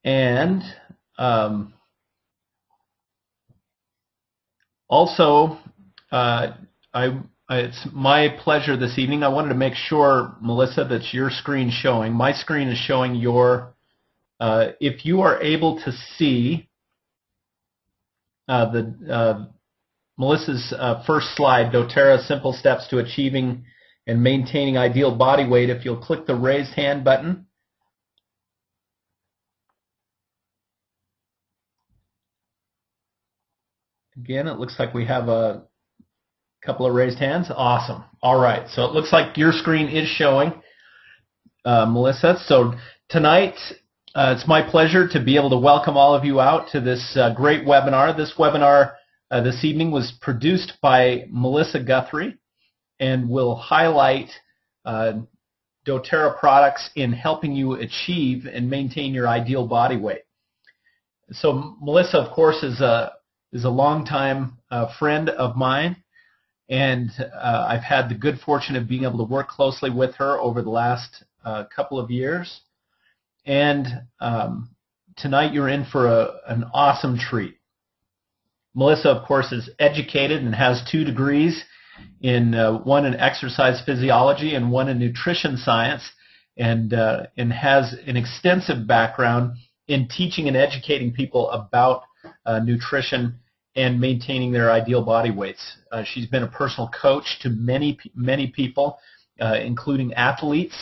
And also, uh, it's my pleasure this evening. I wanted to make sure, Melissa, that your screen showing. My screen is showing your. If you are able to see Melissa's first slide, doTERRA Simple Steps to Achieving and Maintaining Ideal Body Weight, if you'll click the raised hand button. Again, it looks like we have a couple of raised hands. Awesome. All right. So it looks like your screen is showing, Melissa. So tonight, it's my pleasure to be able to welcome all of you out to this great webinar. This webinar this evening was produced by Melissa Guthrie and will highlight doTERRA products in helping you achieve and maintain your ideal body weight. So Melissa, of course, is a longtime friend of mine, and I've had the good fortune of being able to work closely with her over the last couple of years. And tonight you're in for an awesome treat. Melissa, of course, is educated and has 2 degrees, one in exercise physiology and one in nutrition science, and has an extensive background in teaching and educating people about nutrition and maintaining their ideal body weights. She's been a personal coach to many people, including athletes.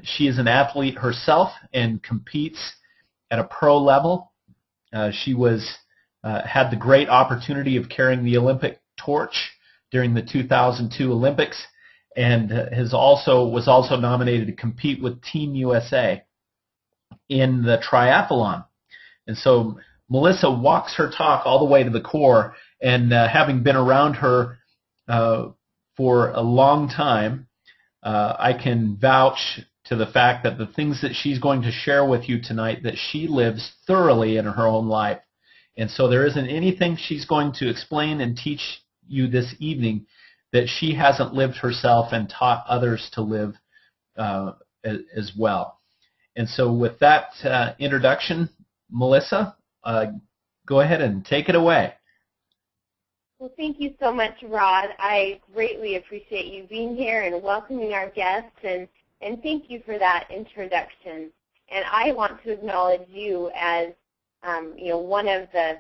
She is an athlete herself and competes at a pro level. She had the great opportunity of carrying the Olympic torch during the 2002 Olympics, and was also nominated to compete with Team USA in the triathlon. And so Melissa walks her talk all the way to the core, and having been around her for a long time, I can vouch to the fact that the things that she's going to share with you tonight, that she lives thoroughly in her own life. And so there isn't anything she's going to explain and teach you this evening that she hasn't lived herself and taught others to live as well. And so with that introduction, Melissa, go ahead and take it away. Well, thank you so much, Rod. I greatly appreciate you being here and welcoming our guests, and thank you for that introduction. And I want to acknowledge you as one of the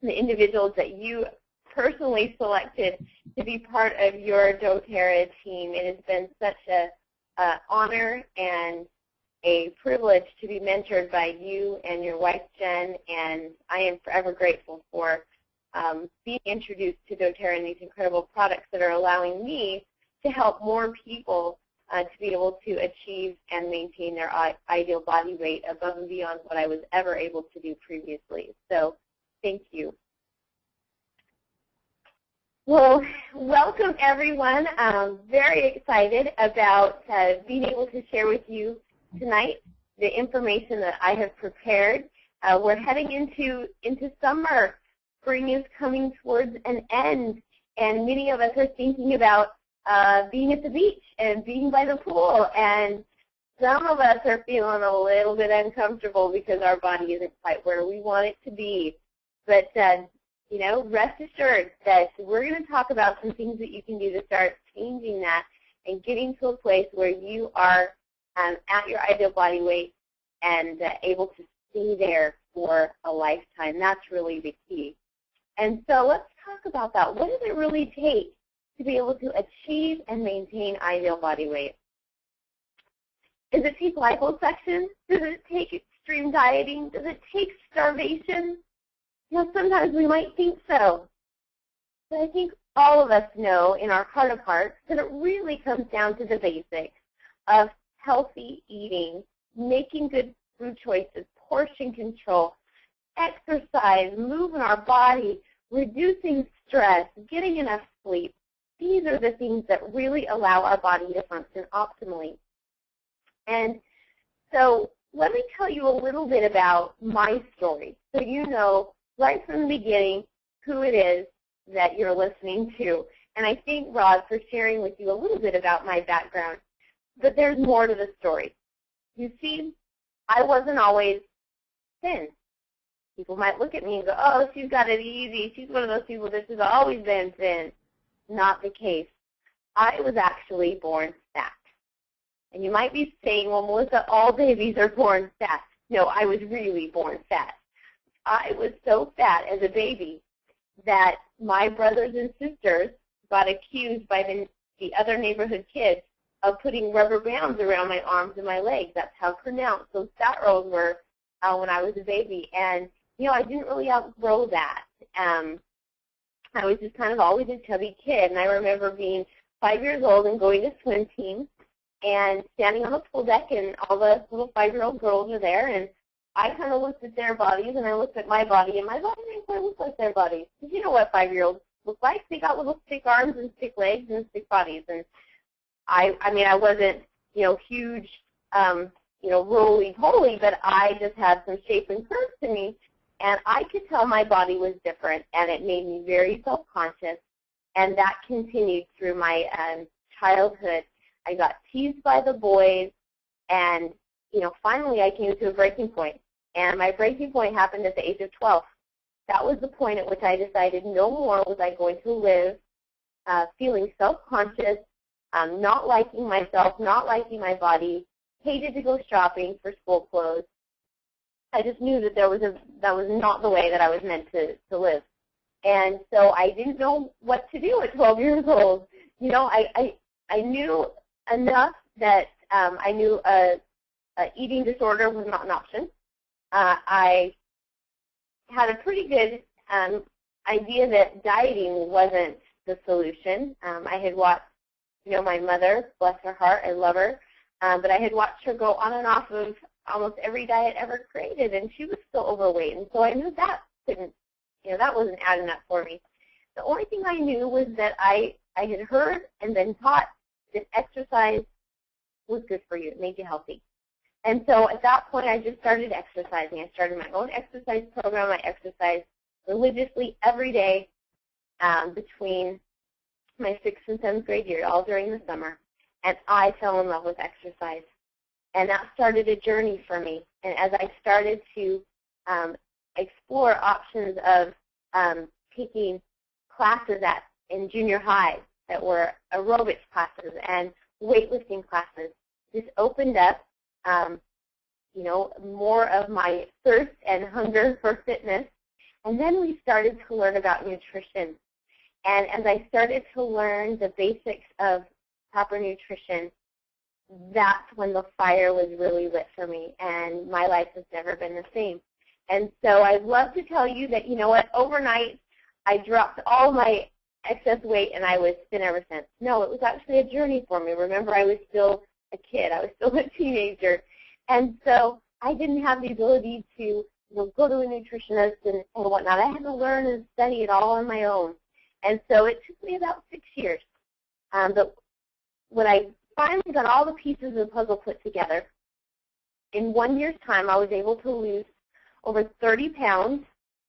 individuals that you personally selected to be part of your doTERRA team. It has been such an honor and a privilege to be mentored by you and your wife, Jen, and I am forever grateful for being introduced to doTERRA and these incredible products that are allowing me to help more people to be able to achieve and maintain their ideal body weight above and beyond what I was ever able to do previously. So thank you. Well, welcome everyone. I'm very excited about being able to share with you tonight the information that I have prepared. We're heading into summer. Spring is coming towards an end, and many of us are thinking about being at the beach and being by the pool, and some of us are feeling a little bit uncomfortable because our body isn't quite where we want it to be. But rest assured that we're going to talk about some things that you can do to start changing that and getting to a place where you are at your ideal body weight and able to stay there for a lifetime. That's really the key. And so let's talk about that. What does it really take to be able to achieve and maintain ideal body weight? Does it take liposuction? Does it take extreme dieting? Does it take starvation? Sometimes we might think so. But I think all of us know in our heart of hearts that it really comes down to the basics of healthy eating, making good food choices, portion control, exercise, moving our body, reducing stress, getting enough sleep. These are the things that really allow our body to function optimally. And so let me tell you a little bit about my story so you know right from the beginning who it is that you're listening to. And I thank Rod for sharing with you a little bit about my background. But there's more to the story. You see, I wasn't always thin. People might look at me and go, oh, she's got it easy. She's one of those people that has always been thin. Not the case. I was actually born fat. And you might be saying, well, Melissa, all babies are born fat. No, I was really born fat. I was so fat as a baby that my brothers and sisters got accused by the other neighborhood kids of putting rubber bands around my arms and my legs. That's how pronounced those fat rolls were when I was a baby. And, you know, I didn't really outgrow that. I was just kind of always a chubby kid. And I remember being 5 years old and going to swim team and standing on the pool deck, and all the little 5-year-old girls are there. And I kind of looked at their bodies, and I looked at my body, and my body didn't quite look like their bodies. Because you know what 5-year-olds look like? They got little stick arms and stick legs and stick bodies. And I mean, I wasn't, you know, huge, you know, roly-poly, but I just had some shape and curves to me. And I could tell my body was different, and it made me very self-conscious. And that continued through my childhood. I got teased by the boys, and, you know, finally I came to a breaking point. And my breaking point happened at the age of 12. That was the point at which I decided no more was I going to live feeling self-conscious, not liking myself, not liking my body, hated to go shopping for school clothes. I just knew that that was not the way that I was meant to live. And so I didn't know what to do at 12 years old. You know, I knew enough that I knew a eating disorder was not an option. I had a pretty good idea that dieting wasn't the solution. I had watched, you know, my mother, bless her heart, I love her, but I had watched her go on and off of almost every diet ever created, and she was still overweight. And so I knew that couldn't, you know, that wasn't adding up for me. The only thing I knew was that I had heard and been taught that exercise was good for you. It made you healthy. And so at that point, I just started exercising. I started my own exercise program. I exercised religiously every day between my 6th and 7th grade year, all during the summer. And I fell in love with exercise. And that started a journey for me. And as I started to explore options of taking classes in junior high that were aerobics classes and weightlifting classes, this opened up, you know, more of my thirst and hunger for fitness. And then we started to learn about nutrition. And as I started to learn the basics of proper nutrition, that's when the fire was really lit for me, and my life has never been the same. And so I'd love to tell you that, you know what, overnight I dropped all my excess weight and I was thin ever since. No, it was actually a journey for me. Remember, I was still a kid. I was still a teenager. And so I didn't have the ability to, you know, go to a nutritionist and whatnot. I had to learn and study it all on my own. And so it took me about 6 years. But when I finally got all the pieces of the puzzle put together, in 1 year's time I was able to lose over 30 pounds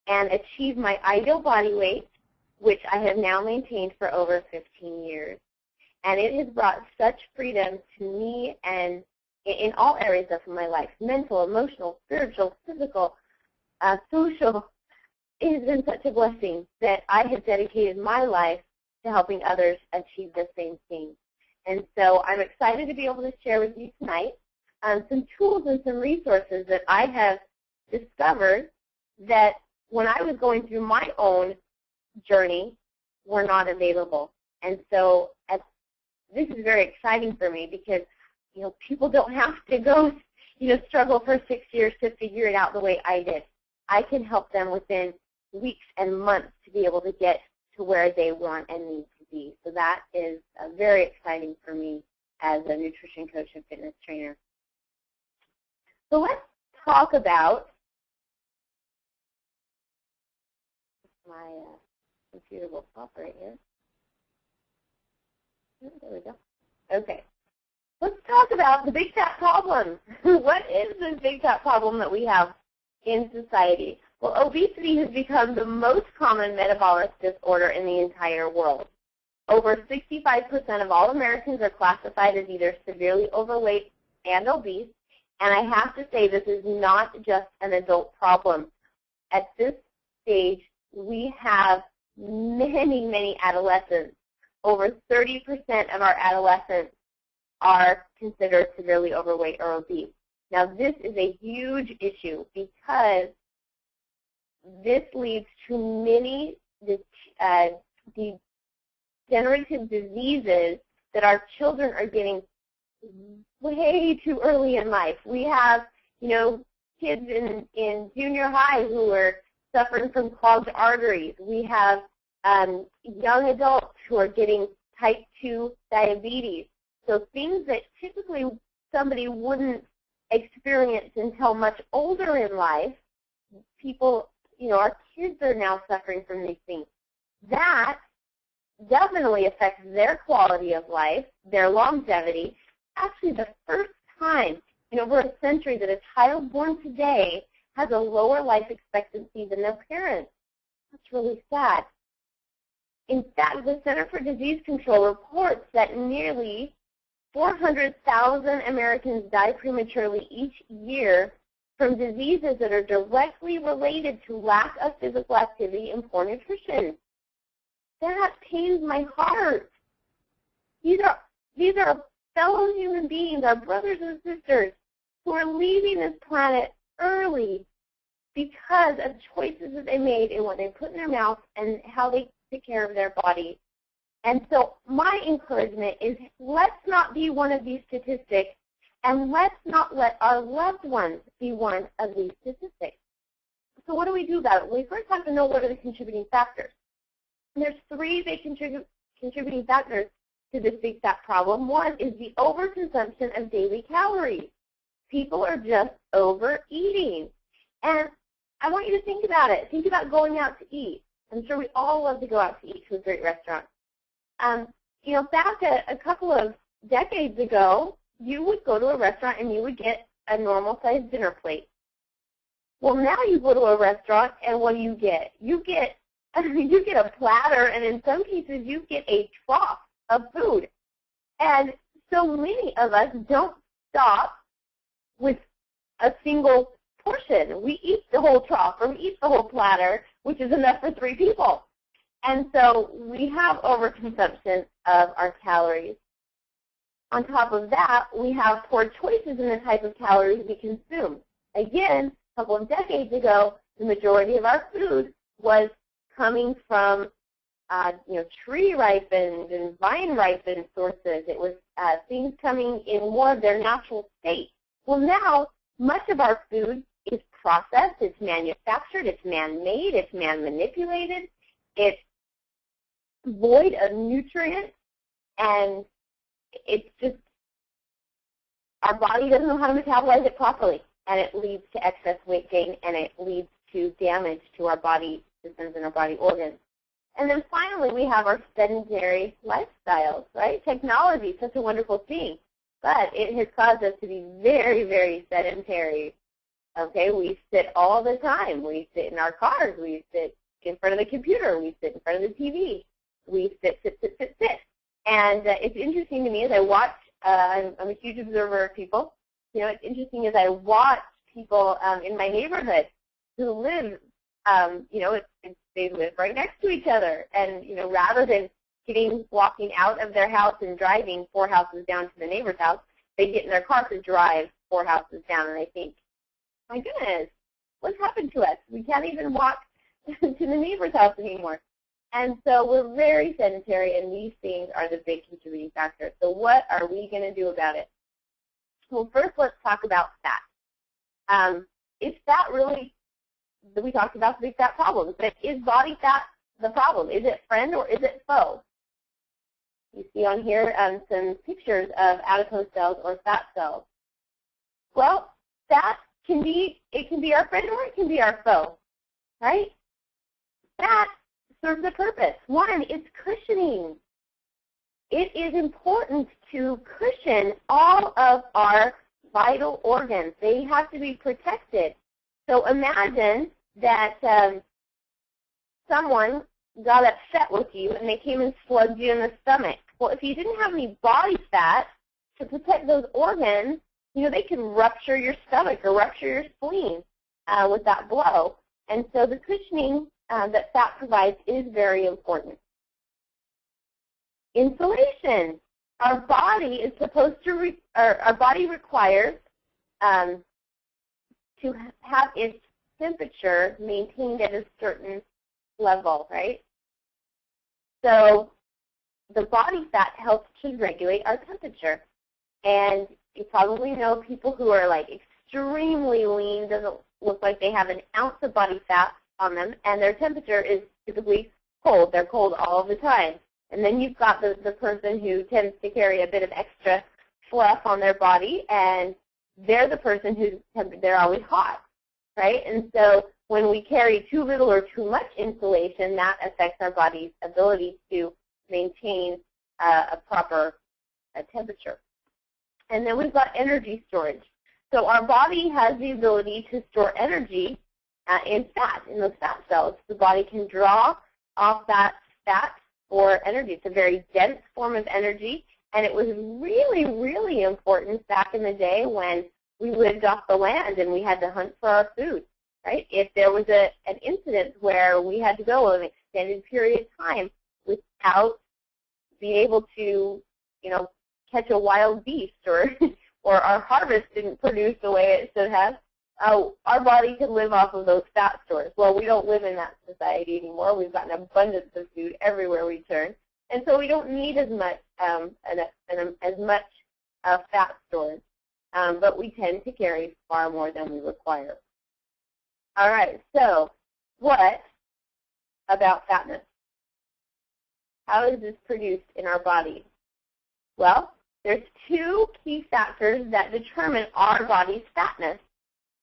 and achieve my ideal body weight, which I have now maintained for over 15 years. And it has brought such freedom to me and in all areas of my life, mental, emotional, spiritual, physical, social. It has been such a blessing that I have dedicated my life to helping others achieve the same thing. And so I'm excited to be able to share with you tonight some tools and some resources that I have discovered that when I was going through my own journey were not available. And so this is very exciting for me because, you know, people don't have to go, you know, struggle for 6 years to figure it out the way I did. I can help them within weeks and months to be able to get to where they want and need to be. So that is very exciting for me as a nutrition coach and fitness trainer. So let's talk about my computer will pop right here. Oh, there we go. Okay. Let's talk about the big fat problem. What is this big fat problem that we have in society? Well, obesity has become the most common metabolic disorder in the entire world. Over 65% of all Americans are classified as either severely overweight and obese, And I have to say, this is not just an adult problem. At this stage, we have many, many adolescents. Over 30% of our adolescents are considered severely overweight or obese. Now, this is a huge issue because this leads to many degenerative diseases that our children are getting way too early in life. We have, kids in junior high who are suffering from clogged arteries. We have young adults who are getting type 2 diabetes. So things that typically somebody wouldn't experience until much older in life, people, our kids are now suffering from these things. That definitely affects their quality of life, their longevity. Actually, the first time in over a century that a child born today has a lower life expectancy than their parents. That's really sad. In fact, the Center for Disease Control reports that nearly 400,000 Americans die prematurely each year from diseases that are directly related to lack of physical activity and poor nutrition. That pains my heart. These are fellow human beings, our brothers and sisters, who are leaving this planet early because of choices that they made in what they put in their mouth and how they take care of their body. And so my encouragement is, let's not be one of these statistics, and let's not let our loved ones be one of these statistics. So what do we do about it? We first have to know what are the contributing factors. And there's three big contributing factors to this big fat problem. One is the overconsumption of daily calories. People are just overeating. And I want you to think about it. Think about going out to eat. I'm sure we all love to go out to eat to a great restaurant. Back a couple of decades ago, you would go to a restaurant and you would get a normal-sized dinner plate. Well, now you go to a restaurant and what do you get? You get a platter, and in some cases you get a trough of food. And so many of us don't stop with a single portion. We eat the whole trough, or we eat the whole platter, which is enough for 3 people. And so we have overconsumption of our calories. On top of that, we have poor choices in the type of calories we consume. Again, a couple of decades ago, the majority of our food was coming from tree-ripened and vine-ripened sources. It was things coming in more of their natural state. Well, now, much of our food is processed, it's manufactured, it's man-made, it's man-manipulated, it's void of nutrients, and it's just, our body doesn't know how to metabolize it properly, and it leads to excess weight gain, and it leads to damage to our body systems and our body organs. And then finally, we have our sedentary lifestyles, right? Technology is such a wonderful thing, but it has caused us to be very, very sedentary. Okay, we sit all the time. We sit in our cars. We sit in front of the computer. We sit in front of the TV. We sit. And it's interesting to me as I watch, I'm a huge observer of people. It's interesting as I watch people in my neighborhood who live, they live right next to each other. And, rather than walking out of their house and driving 4 houses down to the neighbor's house, they get in their car to drive 4 houses down. And I think, my goodness, what's happened to us? We can't even walk to the neighbor's house anymore. And so we're very sedentary, and these things are the big contributing factors. So what are we going to do about it? Well, first let's talk about fat. Is fat really, we talked about the big fat problem, but is body fat the problem? Is it friend or is it foe? You see on here some pictures of adipose cells or fat cells. Well, fat can be our friend or it can be our foe, right? Fat serves a purpose. One, it's cushioning. It is important to cushion all of our vital organs. They have to be protected. So imagine that someone got upset with you and they came and slugged you in the stomach. Well, if you didn't have any body fat to protect those organs, they can rupture your stomach or rupture your spleen with that blow. And so the cushioning that fat provides is very important. Insulation. Our body is supposed to, our body requires to have its temperature maintained at a certain level, right? So the body fat helps to regulate our temperature. And you probably know people who are like extremely lean, doesn't look like they have an ounce of body fat on them, and their temperature is typically cold. They're cold all the time. And then you've got the person who tends to carry a bit of extra fluff on their body, and they're the person they're always hot, right? And so when we carry too little or too much insulation, that affects our body's ability to maintain a proper temperature. And then we've got energy storage. So our body has the ability to store energy in fat, in those fat cells. The body can draw off that fat for energy. It's a very dense form of energy, and it was really, really important back in the day when we lived off the land and we had to hunt for our food, right? If there was an incident where we had to go an extended period of time without being able to, catch a wild beast or our harvest didn't produce the way it should have, our body could live off of those fat stores. Well, we don't live in that society anymore. We've got an abundance of food everywhere we turn, and so we don't need as much fat stores, but we tend to carry far more than we require. All right, so what about fatness? How is this produced in our body? Well, there's two key factors that determine our body's fatness.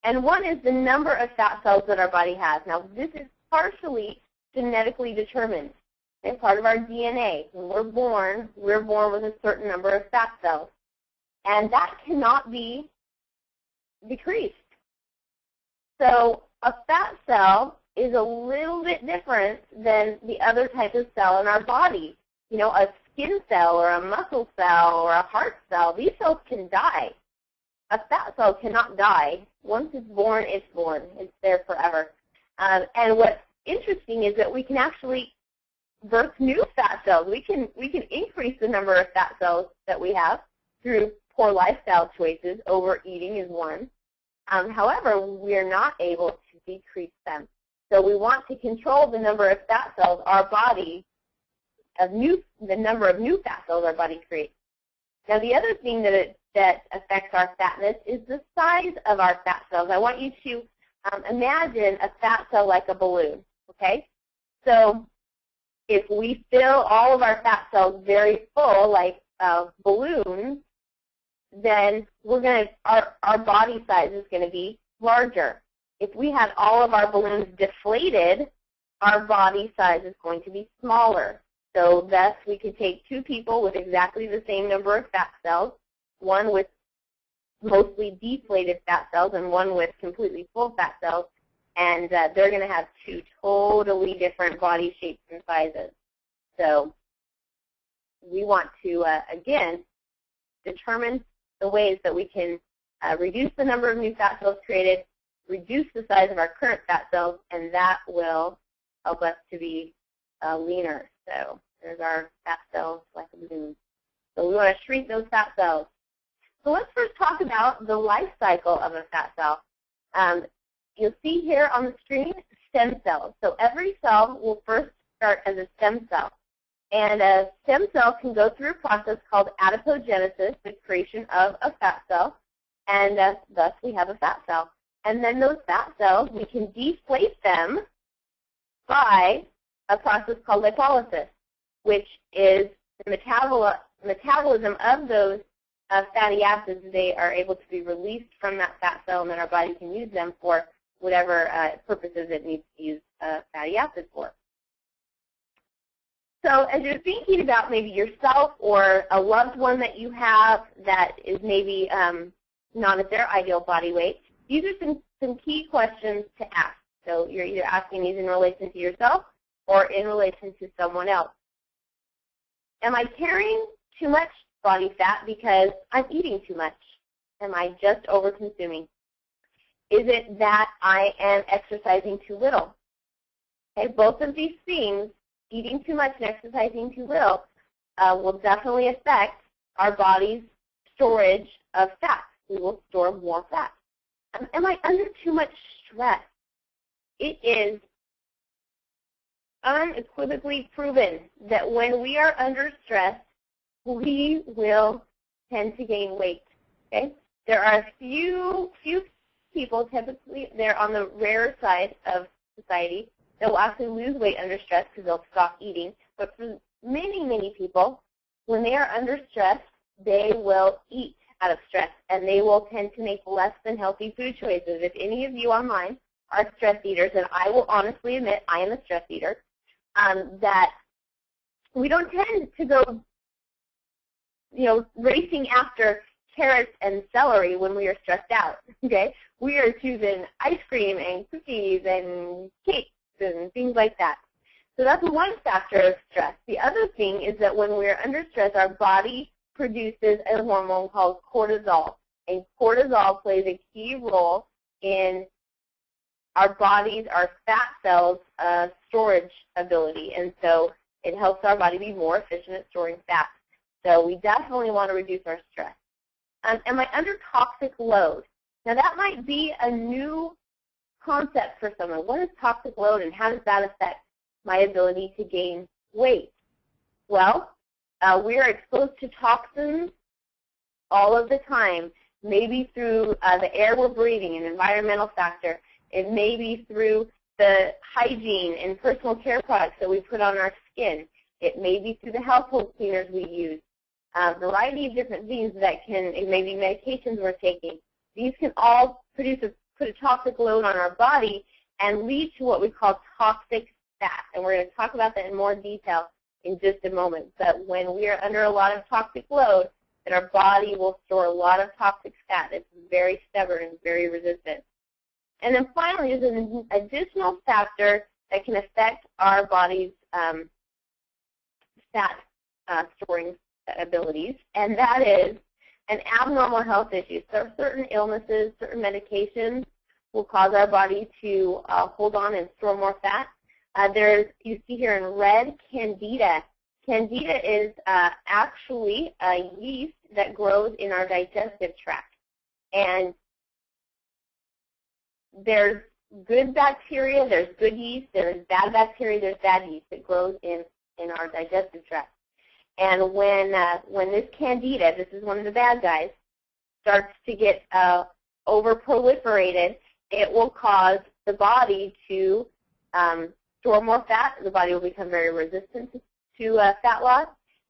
And one is the number of fat cells that our body has. Now, this is partially genetically determined. It's part of our DNA. When we're born with a certain number of fat cells. And that cannot be decreased. So a fat cell is a little bit different than the other type of cell in our body. A skin cell or a muscle cell or a heart cell, these cells can die. A fat cell cannot die. Once it's born, it's born. It's there forever. And what's interesting is that we can actually birth new fat cells. We can increase the number of fat cells that we have through poor lifestyle choices. Overeating is one. However, we're not able to decrease them. So we want to control the number of fat cells our body, the number of new fat cells our body creates. Now, the other thing that affects our fatness is the size of our fat cells. I want you to imagine a fat cell like a balloon, okay? So if we fill all of our fat cells very full, like balloons, then our body size is going to be larger. If we had all of our balloons deflated, our body size is going to be smaller. So thus, we could take two people with exactly the same number of fat cells, one with mostly deflated fat cells and one with completely full fat cells, and they're going to have two totally different body shapes and sizes. So we want to, again, determine the ways that we can reduce the number of new fat cells created, reduce the size of our current fat cells, and that will help us to be leaner. So there's our fat cells like a balloon. So we want to shrink those fat cells. So let's first talk about the life cycle of a fat cell. You'll see here on the screen stem cells. So every cell will first start as a stem cell. And a stem cell can go through a process called adipogenesis, the creation of a fat cell, and thus we have a fat cell. And then those fat cells, we can deflate them by a process called lipolysis, which is the metabolism of those fatty acids. They are able to be released from that fat cell, and then our body can use them for whatever purposes it needs to use fatty acids for. So as you're thinking about maybe yourself or a loved one that you have that is maybe not at their ideal body weight, these are some key questions to ask. So you're either asking these in relation to yourself or in relation to someone else. Am I carrying too much body fat because I'm eating too much? am I just over-consuming? Is it that I am exercising too little? Okay, both of these things, eating too much and exercising too little, will definitely affect our body's storage of fat. We will store more fat. Am I under too much stress? It is unequivocally proven that when we are under stress, we will tend to gain weight. Okay? There are a few people, typically they're on the rarer side of society, that will actually lose weight under stress because they'll stop eating. But for many, many people, when they are under stress, they will eat out of stress, and they will tend to make less than healthy food choices. If any of you online are stress eaters, and I will honestly admit I am a stress eater, that we don't tend to go, racing after carrots and celery when we are stressed out, okay? We are choosing ice cream and cookies and cakes and things like that. So that's one factor of stress. The other thing is that when we're under stress, our body produces a hormone called cortisol. And cortisol plays a key role in our body's, our fat cells' storage ability. And so it helps our body be more efficient at storing fat. So we definitely want to reduce our stress. Am I under toxic load? Now that might be a new concept for someone. What is toxic load, and how does that affect my ability to gain weight? Well, we are exposed to toxins all of the time, maybe through the air we're breathing, an environmental factor. It may be through the hygiene and personal care products that we put on our skin. It may be through the household cleaners we use. A variety of different things that it may be medications we're taking. These can all put a toxic load on our body and lead to what we call toxic fat. And we're going to talk about that in more detail in just a moment. But when we are under a lot of toxic load, then our body will store a lot of toxic fat that's very stubborn and very resistant. And then finally, there's an additional factor that can affect our body's fat storing abilities, and that is an abnormal health issue. So certain illnesses, certain medications will cause our body to hold on and store more fat. You see here in red, Candida. Candida is actually a yeast that grows in our digestive tract. And there's good bacteria, there's good yeast, there's bad bacteria, there's bad yeast that grows in our digestive tract. And when this Candida, this is one of the bad guys, starts to get over-proliferated, it will cause the body to store more fat. The body will become very resistant to fat loss.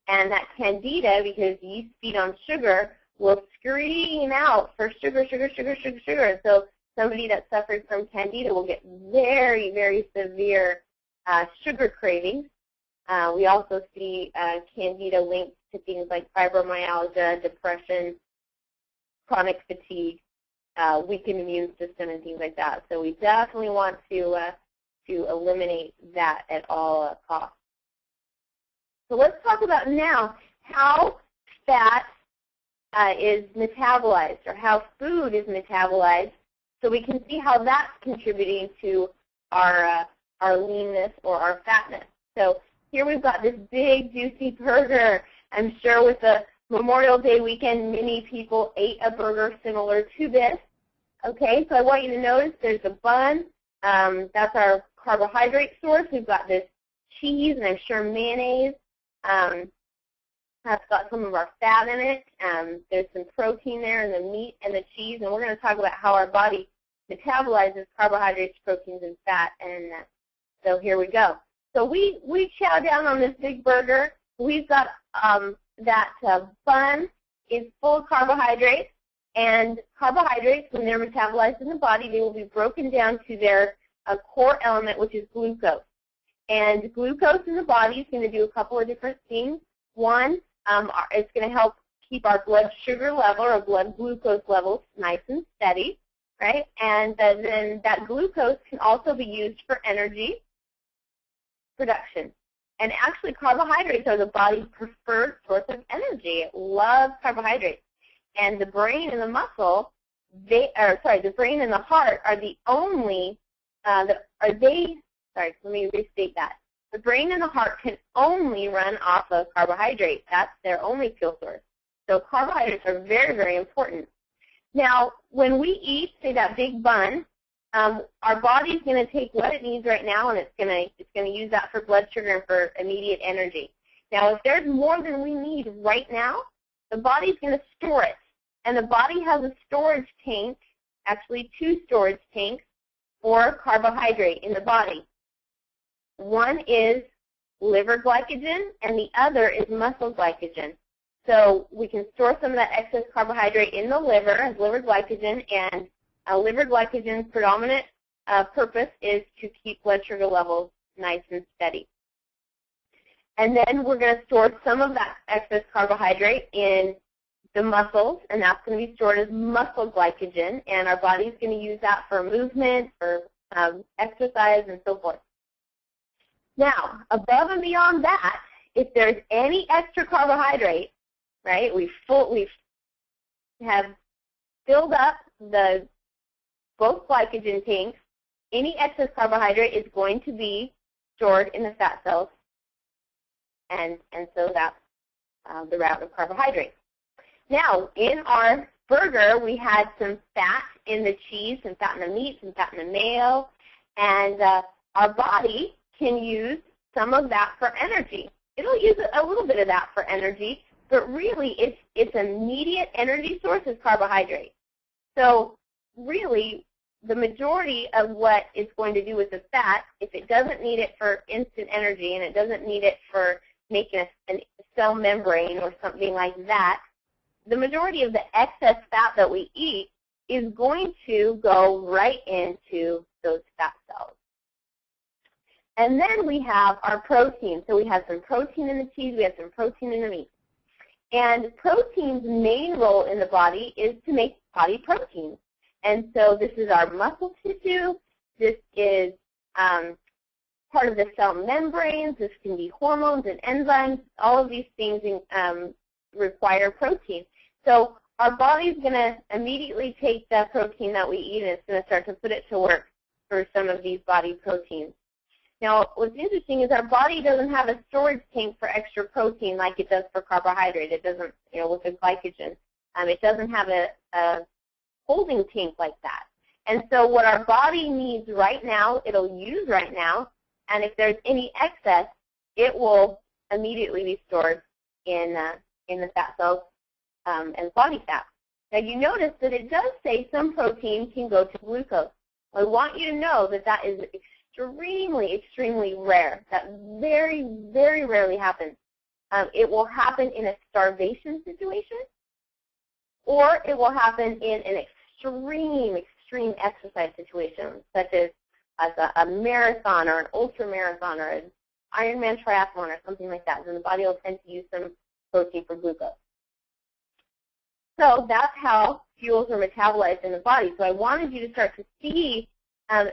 And that Candida, because yeast feed on sugar, will scream out for sugar, sugar, sugar, sugar, sugar. So somebody that suffers from Candida will get very, very severe sugar cravings. We also see Candida linked to things like fibromyalgia, depression, chronic fatigue, weakened immune system, and things like that. So we definitely want to eliminate that at all costs. So let's talk about now how fat is metabolized, or how food is metabolized, so we can see how that's contributing to our leanness or our fatness. So here we've got this big, juicy burger. I'm sure with the Memorial Day weekend, many people ate a burger similar to this. Okay, so I want you to notice there's a bun. That's our carbohydrate source. We've got this cheese, and I'm sure mayonnaise. That's got some of our fat in it. There's some protein there in the meat and the cheese, and we're going to talk about how our body metabolizes carbohydrates, proteins, and fat. And so here we go. So we chow down on this big burger. We've got that bun is full of carbohydrates, and carbohydrates, when they're metabolized in the body, they will be broken down to their core element, which is glucose. And glucose in the body is going to do a couple of different things. One, it's going to help keep our blood sugar level or blood glucose levels nice and steady, right? And then that glucose can also be used for energy production. And actually, carbohydrates are the body's preferred source of energy. It loves carbohydrates. and the brain and the muscle, the brain and the heart are the only, let me restate that. The brain and the heart can only run off of carbohydrates. That's their only fuel source. So carbohydrates are very, very important. Now, when we eat, say, that big bun, our body's going to take what it needs right now, and it's going to use that for blood sugar and for immediate energy. Now, if there's more than we need right now, the body's going to store it. And the body has a storage tank, actually 2 storage tanks, for carbohydrate in the body. One is liver glycogen, and the other is muscle glycogen. So we can store some of that excess carbohydrate in the liver as liver glycogen, and liver glycogen's predominant purpose is to keep blood sugar levels nice and steady. And then we're going to store some of that excess carbohydrate in the muscles, and that's going to be stored as muscle glycogen, and our body's going to use that for movement, for exercise, and so forth. Now, above and beyond that, if there's any extra carbohydrate, right, we have filled up both glycogen tanks, any excess carbohydrate is going to be stored in the fat cells, and so that's the route of carbohydrates. Now, in our burger, we had some fat in the cheese, some fat in the meat, some fat in the mayo, and our body can use some of that for energy. It'll use a little bit of that for energy, but really its immediate energy source is carbohydrate. So really, the majority of what it's going to do with the fat, if it doesn't need it for instant energy and it doesn't need it for making a cell membrane or something like that, the majority of the excess fat that we eat is going to go right into those fat cells. And then we have our protein. So we have some protein in the cheese, we have some protein in the meat. And protein's main role in the body is to make body proteins. And so this is our muscle tissue. This is part of the cell membranes. This can be hormones and enzymes. All of these things require protein. So our body's going to immediately take the protein that we eat, and it's going to start to put it to work for some of these body proteins. Now, what's interesting is our body doesn't have a storage tank for extra protein like it does for carbohydrate. It doesn't, with the glycogen. It doesn't have a holding tank like that. And so what our body needs right now, it'll use right now, and if there's any excess, it will immediately be stored in the fat cells and body fat. Now you notice that it does say some protein can go to glucose. I want you to know that that is extremely, extremely rare. That very, very rarely happens. It will happen in a starvation situation, or it will happen in an extreme exercise situation, such as a marathon or an ultra marathon or an Ironman triathlon or something like that. Then the body will tend to use some protein for glucose. So that's how fuels are metabolized in the body. So I wanted you to start to see and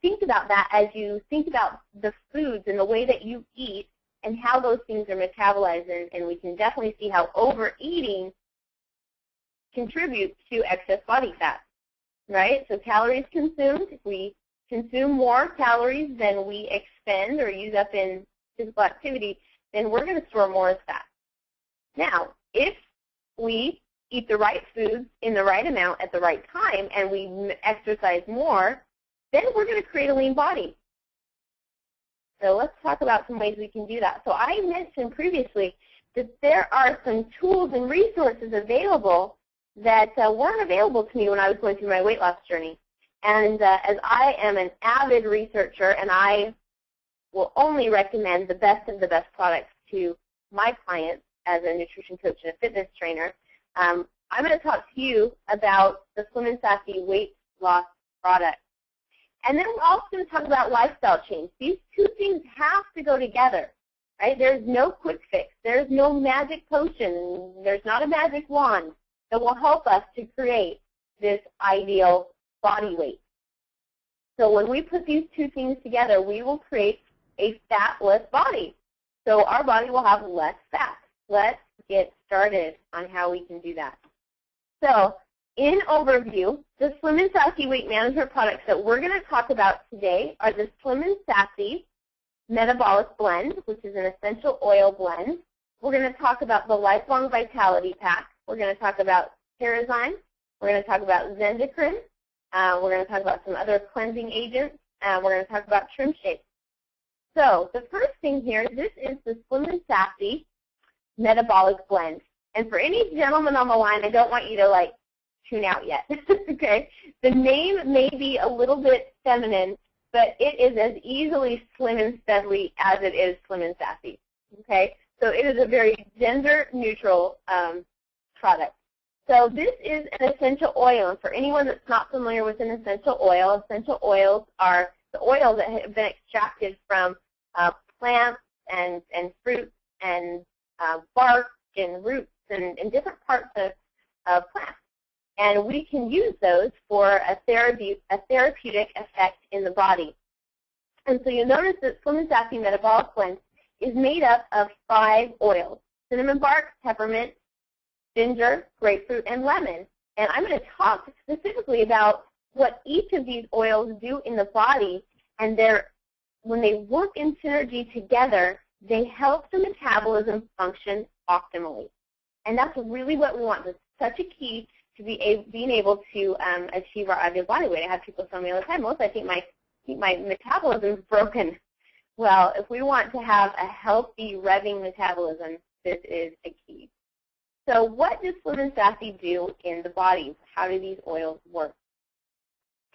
think about that as you think about the foods and the way that you eat and how those things are metabolized. And we can definitely see how overeating contributes to excess body fat, right? So calories consumed, if we consume more calories than we expend or use up in physical activity, then we're going to store more as fat. Now, if we eat the right foods in the right amount at the right time and we exercise more, then we're going to create a lean body. So let's talk about some ways we can do that. So I mentioned previously that there are some tools and resources available that weren't available to me when I was going through my weight loss journey. And as I am an avid researcher and I will only recommend the best of the best products to my clients as a nutrition coach and a fitness trainer, I'm going to talk to you about the Slim and Sassy weight loss product. And then we're also going to talk about lifestyle change. These two things have to go together, right? There's no quick fix. There's no magic potion. There's not a magic wand that will help us to create this ideal body weight. So when we put these two things together, we will create a fatless body. So our body will have less fat. Let's get started on how we can do that. So in overview, the Slim and Sassy weight management products that we're going to talk about today are the Slim and Sassy Metabolic Blend, which is an essential oil blend. We're going to talk about the Lifelong Vitality Pack. We're going to talk about Parazyme. We're going to talk about Zendicrine. We're going to talk about some other cleansing agents. We're going to talk about Trim Shape. So the first thing here, this is the Slim and Sassy Metabolic Blend. And for any gentleman on the line, I don't want you to tune out yet. Okay? The name may be a little bit feminine, but it is as easily slim and steadily as it is slim and sassy. Okay? So it is a very gender-neutral product. So this is an essential oil. And for anyone that's not familiar with an essential oils are the oils that have been extracted from plants and fruits and bark and roots and different parts of plants. And we can use those for a therapeutic effect in the body. And so you'll notice that Slim and Sassy Metabolic Blend is made up of 5 oils: cinnamon bark, peppermint, ginger, grapefruit, and lemon. And I'm going to talk specifically about what each of these oils do in the body, and when they work in synergy together, they help the metabolism function optimally. And that's really what we want. It's such a key to being able to achieve our ideal body weight. I have people tell me all the time, Melissa, I think my metabolism is broken. Well, if we want to have a healthy, revving metabolism, this is a key. So what does Slim and Sassy do in the body? How do these oils work?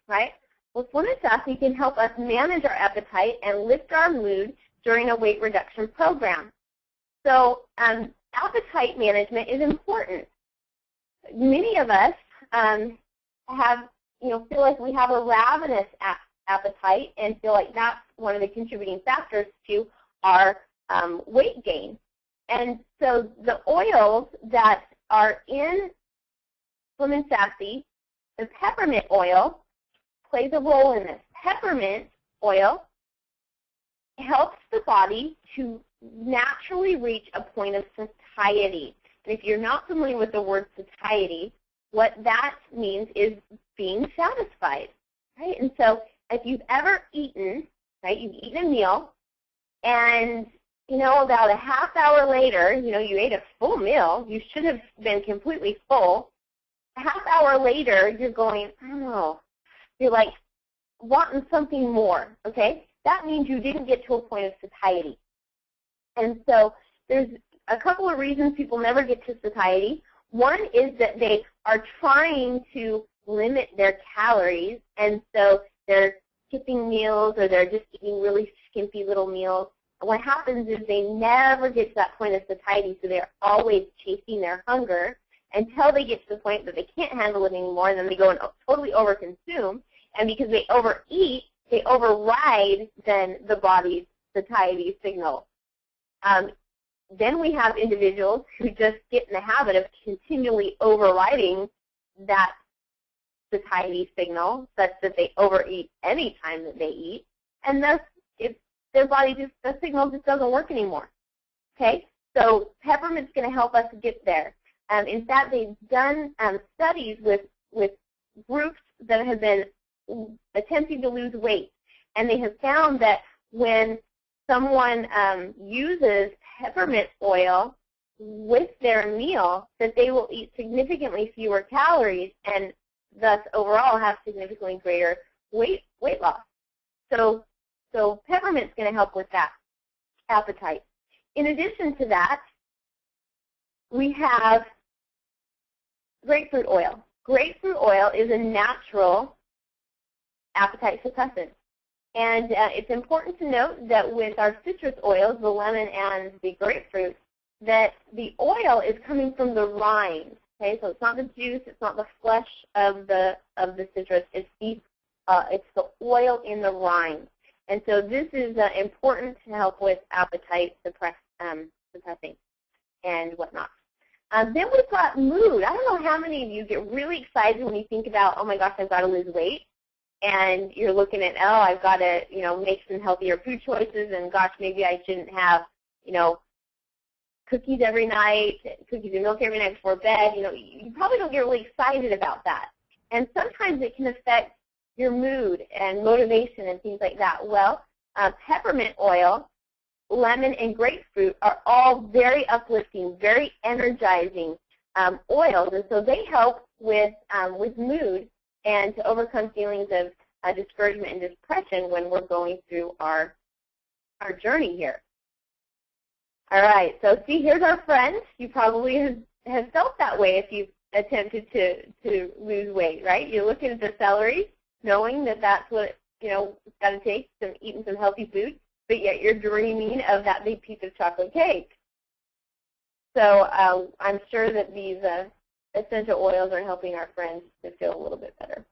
Right? Well, Slim and Sassy can help us manage our appetite and lift our mood during a weight reduction program. So appetite management is important. Many of us feel like we have a ravenous appetite and feel like that's one of the contributing factors to our weight gain. And so the oils that are in Slim and Sassy, the peppermint oil plays a role in this. Peppermint oil helps the body to naturally reach a point of satiety. And if you're not familiar with the word satiety, what that means is being satisfied, right? And so if you've ever eaten, right, you've eaten a meal, and, about a half hour later, you ate a full meal, you should have been completely full. A half hour later, you're going, oh, you're like wanting something more, okay? That means you didn't get to a point of satiety. And so there's a couple of reasons people never get to satiety. One is that they are trying to limit their calories, and so they're skipping meals or they're just eating really skimpy little meals. And what happens is they never get to that point of satiety, so they're always chasing their hunger until they get to the point that they can't handle it anymore, and then they go and totally overconsume. And because they overeat, they override then the body's satiety signal. Then we have individuals who just get in the habit of continually overriding that satiety signal such that they overeat any time that they eat, and thus their body the signal just doesn't work anymore. Okay, so peppermint's going to help us get there. In fact, they've done studies with groups that have been attempting to lose weight, and they have found that when someone uses peppermint oil with their meal, that they will eat significantly fewer calories and thus overall have significantly greater weight loss. So peppermint's going to help with that appetite. In addition to that, we have grapefruit oil. Grapefruit oil is a natural appetite suppressant. And it's important to note that with our citrus oils, the lemon and the grapefruit, that the oil is coming from the rind. Okay, so it's not the juice, it's not the flesh of the citrus, it's the oil in the rind. And so this is important to help with appetite suppressing and whatnot. Then we've got mood. I don't know how many of you get really excited when you think about, oh my gosh, I've got to lose weight. And you're looking at, oh, I've got to, make some healthier food choices, and gosh, maybe I shouldn't have, cookies every night, cookies and milk every night before bed, you probably don't get really excited about that. And sometimes it can affect your mood and motivation and things like that. Well, peppermint oil, lemon, and grapefruit are all very uplifting, very energizing oils, and so they help with mood and to overcome feelings of discouragement and depression when we're going through our journey here. All right, so see, here's our friend. You probably have felt that way if you've attempted to lose weight, right? You're looking at the celery, knowing that that's what, it's got to take, eating some healthy food, but yet you're dreaming of that big piece of chocolate cake. So I'm sure that these essential oils are helping our friends to feel a little bit better.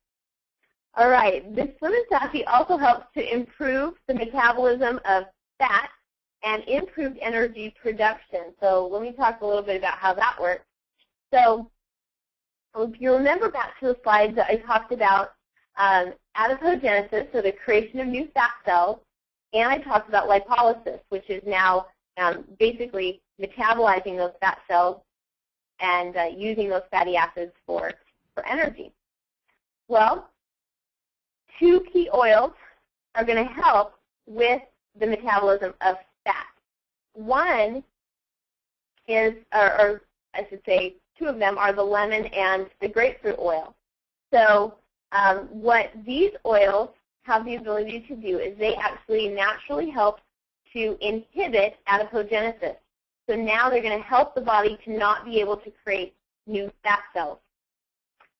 All right, this Slim and Sassy also helps to improve the metabolism of fat and improved energy production. So let me talk a little bit about how that works. So if you remember back to the slides that I talked about adipogenesis, so the creation of new fat cells, and I talked about lipolysis, which is now basically metabolizing those fat cells and using those fatty acids for energy. Well, two key oils are going to help with the metabolism of fat. One is, or I should say, two of them are the lemon and the grapefruit oil. So what these oils have the ability to do is they actually naturally help to inhibit adipogenesis. So now they're going to help the body to not be able to create new fat cells.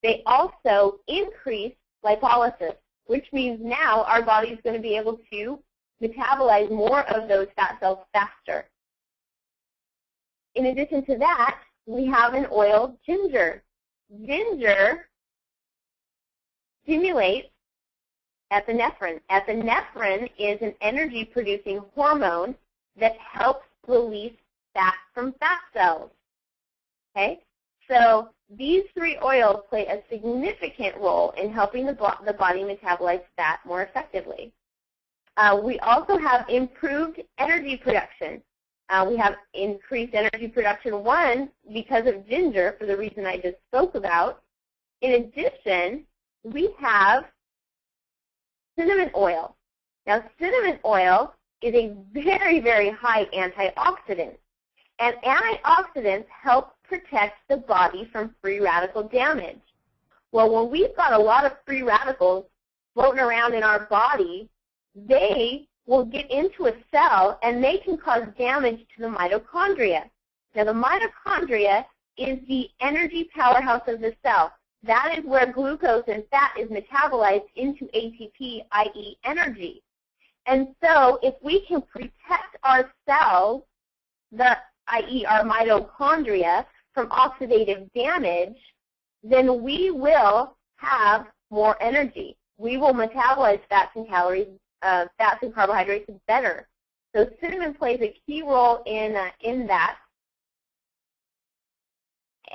They also increase lipolysis, which means now our body is going to be able to metabolize more of those fat cells faster. In addition to that, we have an oil, ginger. Ginger stimulates epinephrine. Epinephrine is an energy-producing hormone that helps release fat from fat cells. Okay? So these three oils play a significant role in helping the body metabolize fat more effectively. We also have improved energy production. We have increased energy production, one, because of ginger, for the reason I just spoke about. In addition, we have cinnamon oil. Now, cinnamon oil is a very, very high antioxidant. And antioxidants help protect the body from free radical damage. Well, when we've got a lot of free radicals floating around in our body, they will get into a cell and they can cause damage to the mitochondria. Now, the mitochondria is the energy powerhouse of the cell. That is where glucose and fat is metabolized into ATP, i.e. energy. And so if we can protect our cells, i.e. our mitochondria, from oxidative damage, then we will have more energy. We will metabolize fats and calories, fats and carbohydrates better. So cinnamon plays a key role in that.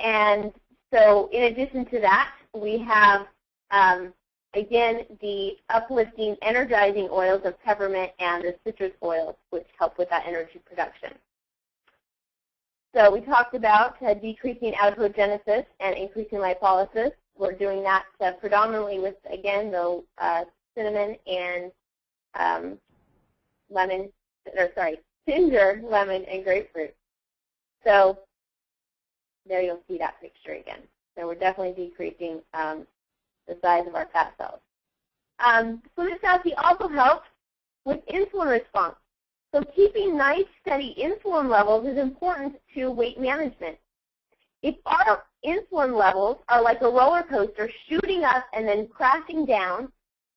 And so in addition to that, we have, again, the uplifting, energizing oils of peppermint and the citrus oils, which help with that energy production. So we talked about decreasing adipogenesis and increasing lipolysis. We're doing that predominantly with, again, the cinnamon and ginger, lemon, and grapefruit. So there you'll see that picture again. So we're definitely decreasing the size of our fat cells. Slim and Sassy also helps with insulin response. So keeping nice, steady insulin levels is important to weight management. If our insulin levels are like a roller coaster shooting up and then crashing down,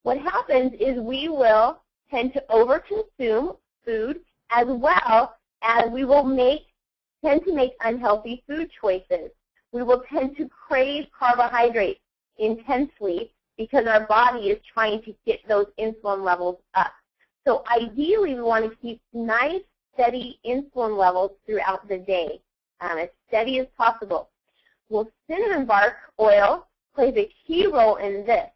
what happens is we will tend to overconsume food as well as we will tend to make unhealthy food choices. We will tend to crave carbohydrates intensely because our body is trying to get those insulin levels up. So ideally, we want to keep nice, steady insulin levels throughout the day, as steady as possible. Well, cinnamon bark oil plays a key role in this.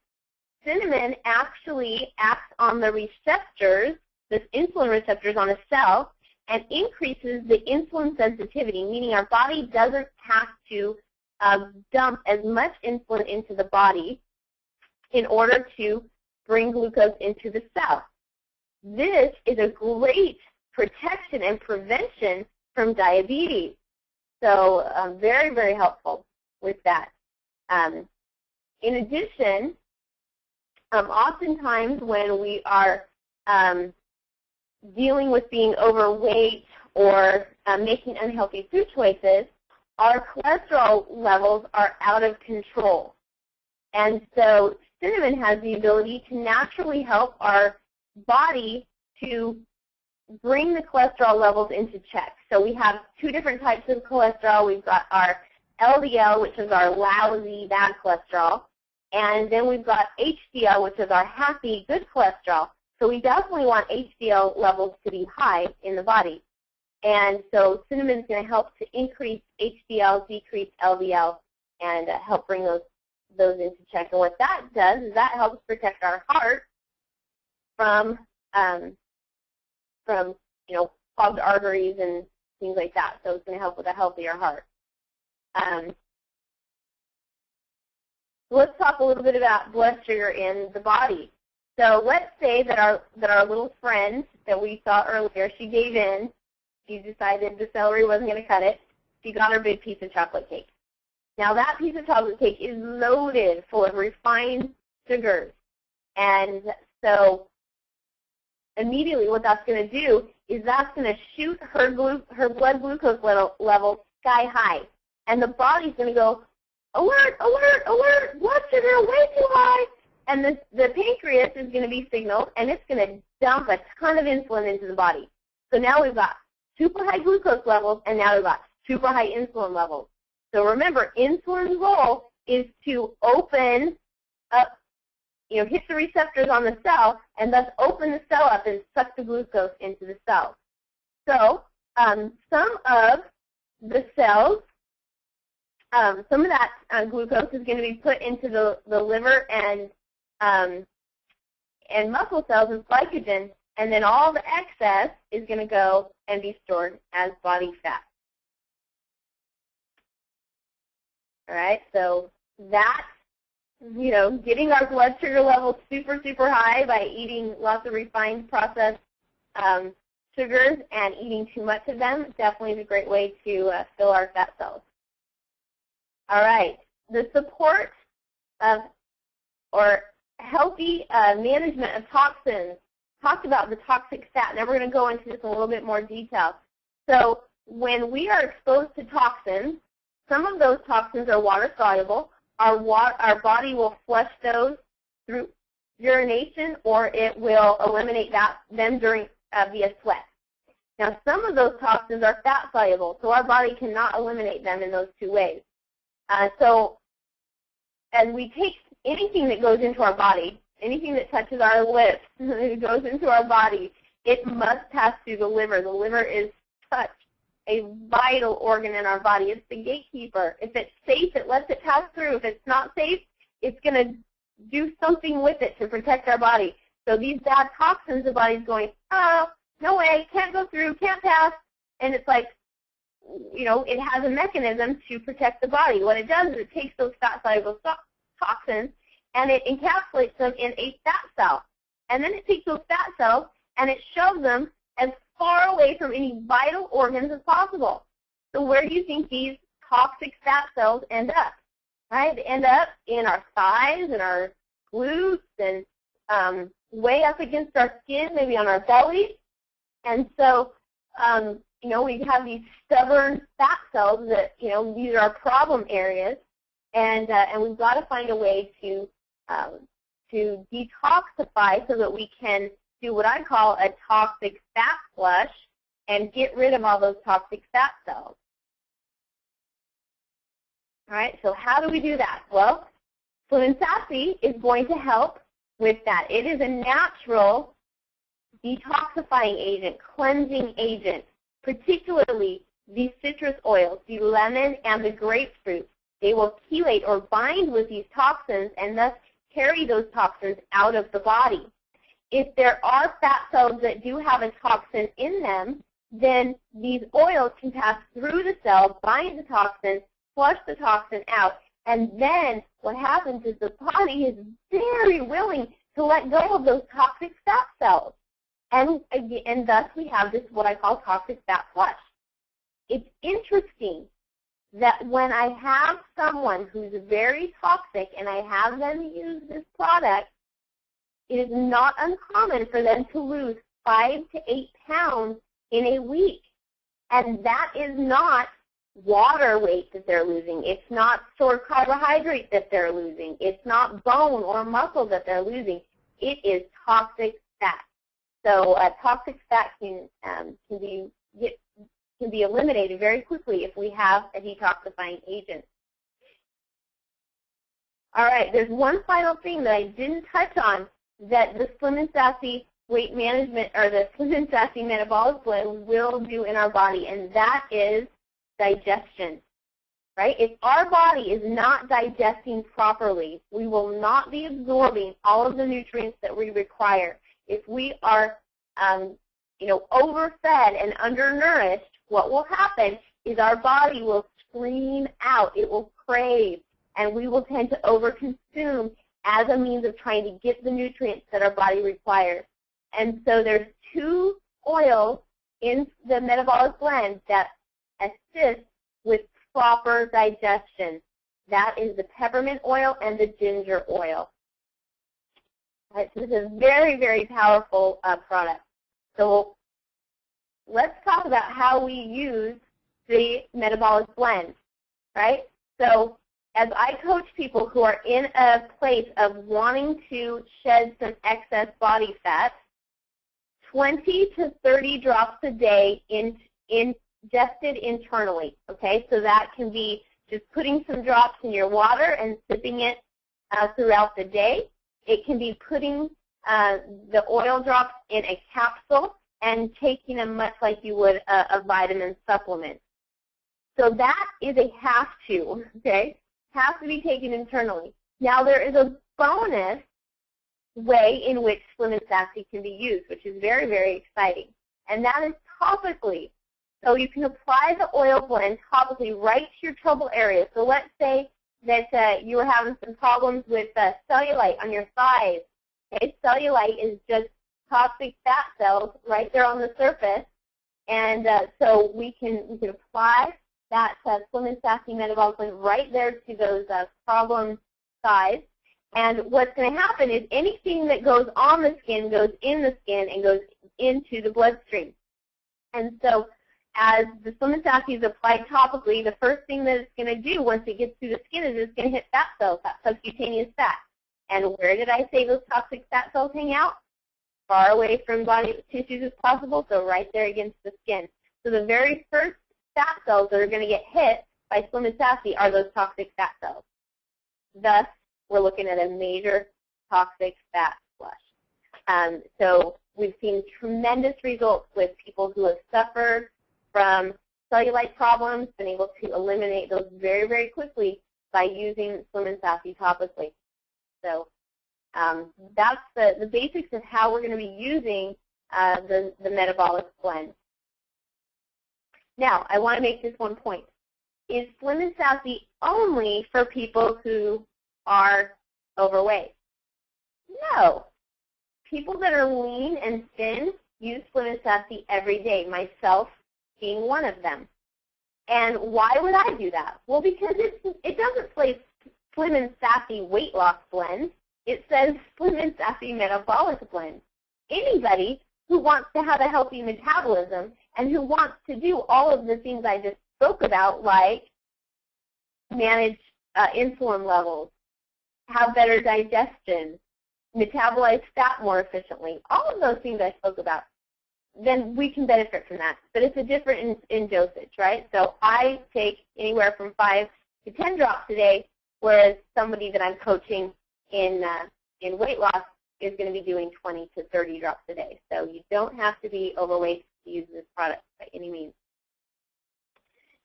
Cinnamon actually acts on the receptors, the insulin receptors on a cell, and increases the insulin sensitivity, meaning our body doesn't have to dump as much insulin into the body in order to bring glucose into the cell. This is a great protection and prevention from diabetes. So very, very helpful with that. In addition, oftentimes when we are dealing with being overweight or making unhealthy food choices, our cholesterol levels are out of control. And so cinnamon has the ability to naturally help our body to bring the cholesterol levels into check. So we have two different types of cholesterol. We've got our LDL, which is our lousy, bad cholesterol, and then we've got HDL, which is our happy, good cholesterol. So we definitely want HDL levels to be high in the body. And so cinnamon is going to help to increase HDL, decrease LDL, and help bring those into check. And what that does is that helps protect our heart from clogged arteries and things like that. So it's going to help with a healthier heart. Let's talk a little bit about blood sugar in the body. So let's say that our little friend that we saw earlier, she gave in. She decided the celery wasn't going to cut it. She got her big piece of chocolate cake. Now that piece of chocolate cake is loaded full of refined sugars. And so immediately what that's going to do is that's going to shoot her blood glucose level sky high. And the body's going to go, alert, alert, alert, blood sugar way too high. And the pancreas is going to be signaled, and it's going to dump a ton of insulin into the body. So now we've got super high glucose levels, and now we've got super high insulin levels. So remember, insulin's role is to open up, hit the receptors on the cell, and thus open the cell up and suck the glucose into the cell. So some of the cells, some of that glucose is going to be put into the liver and muscle cells as glycogen, and then all the excess is going to go and be stored as body fat. All right, so that, getting our blood sugar levels super, super high by eating lots of refined processed sugars and eating too much of them definitely is a great way to fill our fat cells. All right, the support of or healthy management of toxins. Talked about the toxic fat. Now we're going to go into this in a little bit more detail. So when we are exposed to toxins, some of those toxins are water soluble. Our body will flush those through urination, or it will eliminate them during via sweat. Now some of those toxins are fat soluble, so our body cannot eliminate them in those two ways. So as we take anything that goes into our body, anything that touches our lips, it goes into our body, it must pass through the liver. The liver is such a vital organ in our body. It's the gatekeeper. If it's safe, it lets it pass through. If it's not safe, it's going to do something with it to protect our body. So these bad toxins, the body's going, oh, no way, can't go through, can't pass. And it's like, it has a mechanism to protect the body. What it does is it takes those fat-soluble toxins and it encapsulates them in a fat cell. And then it takes those fat cells and it shoves them as far away from any vital organs as possible. So where do you think these toxic fat cells end up? Right? They end up in our thighs and our glutes and way up against our skin, maybe on our belly. And so, we have these stubborn fat cells that, these are our problem areas. And we've got to find a way to detoxify so that we can do what I call a toxic fat flush and get rid of all those toxic fat cells. All right, so how do we do that? Well, Slim Sassy is going to help with that. It is a natural detoxifying agent, cleansing agent, particularly the citrus oils, the lemon and the grapefruit. They will chelate or bind with these toxins and thus carry those toxins out of the body. If there are fat cells that do have a toxin in them, then these oils can pass through the cell, bind the toxin, flush the toxin out, and then what happens is the body is very willing to let go of those toxic fat cells. And thus we have this, what I call toxic fat flush. It's interesting that when I have someone who's very toxic and I have them use this product, it is not uncommon for them to lose 5 to 8 pounds in a week. And that is not water weight that they're losing. It's not stored carbohydrate that they're losing. It's not bone or muscle that they're losing. It is toxic fat. So toxic fat can be eliminated very quickly if we have a detoxifying agent. All right, there's one final thing that I didn't touch on that the Slim and Sassy weight management, or the Slim and Sassy metabolic blend will do in our body, and that is digestion, right? If our body is not digesting properly, we will not be absorbing all of the nutrients that we require. If we are, overfed and undernourished, what will happen is our body will scream out. It will crave, and we will tend to overconsume as a means of trying to get the nutrients that our body requires. And so there's 2 oils in the metabolic blend that assist with proper digestion. That is the peppermint oil and the ginger oil. Right, so this is a very, very powerful product. So let's talk about how we use the metabolic blend, right? So as I coach people who are in a place of wanting to shed some excess body fat, 20 to 30 drops a day ingested internally, okay? So that can be just putting some drops in your water and sipping it throughout the day. It can be putting the oil drops in a capsule and taking them much like you would a vitamin supplement. So that is a have to, okay? Has to be taken internally. Now there is a bonus way in which Slim and Sassy can be used, which is very, very exciting, and that is topically. So you can apply the oil blend topically right to your trouble area. So let's say that you were having some problems with cellulite on your thighs. Okay? Cellulite is just toxic fat cells right there on the surface, and so we can apply that Slim and Sassy metabolic blend right there to those problem thighs. And what's going to happen is anything that goes on the skin goes in the skin and goes into the bloodstream. And so as the Slim and Sassy is applied topically, the first thing that it's going to do once it gets through the skin is it's going to hit fat cells, that subcutaneous fat. And where did I say those toxic fat cells hang out? Far away from body tissues as possible, so right there against the skin. So the very first fat cells that are going to get hit by Slim and Sassy are those toxic fat cells. Thus, we're looking at a major toxic fat flush. So we've seen tremendous results with people who have suffered from cellulite problems, been able to eliminate those very, very quickly by using Slim and Sassy topically. So that's the basics of how we're going to be using the metabolic blend. Now, I want to make this one point. Is Slim and Sassy only for people who are overweight? No. People that are lean and thin use Slim and Sassy every day, myself being one of them. And why would I do that? Well, because it doesn't say Slim and Sassy weight loss blend. It says Slim and Sassy metabolic blend. Anybody who wants to have a healthy metabolism and who wants to do all of the things I just spoke about, like manage insulin levels, have better digestion, metabolize fat more efficiently, all of those things I spoke about, then we can benefit from that. But it's a different in dosage, right? So I take anywhere from 5 to 10 drops a day, whereas somebody that I'm coaching in weight loss is going to be doing 20 to 30 drops a day. So you don't have to be overweight to use this product by any means.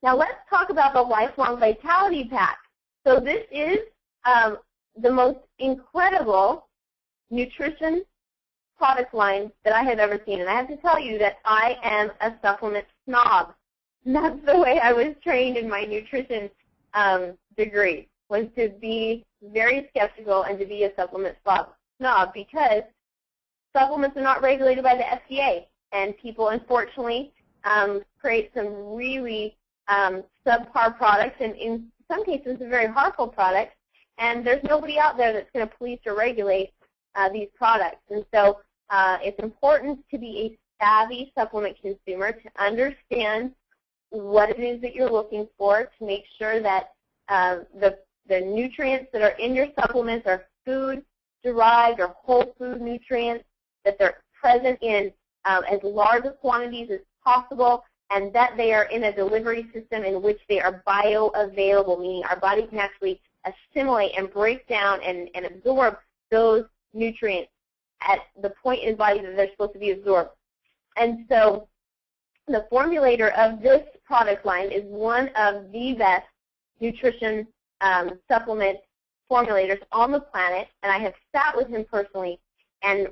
Now let's talk about the Lifelong Vitality Pack. So this is the most incredible nutrition product line that I have ever seen. And I have to tell you that I am a supplement snob. That's the way I was trained in my nutrition degree, was to be very skeptical and to be a supplement snob, because supplements are not regulated by the FDA. And people, unfortunately, create some really subpar products, and in some cases, very harmful products. And there's nobody out there that's going to police or regulate these products. And so it's important to be a savvy supplement consumer, to understand what it is that you're looking for, to make sure that the nutrients that are in your supplements are food-derived or whole food nutrients, that they're present in as large quantities as possible, and that they are in a delivery system in which they are bioavailable, meaning our body can actually assimilate and break down and absorb those nutrients at the point in the body that they're supposed to be absorbed. And so the formulator of this product line is one of the best nutrition supplement formulators on the planet, and I have sat with him personally and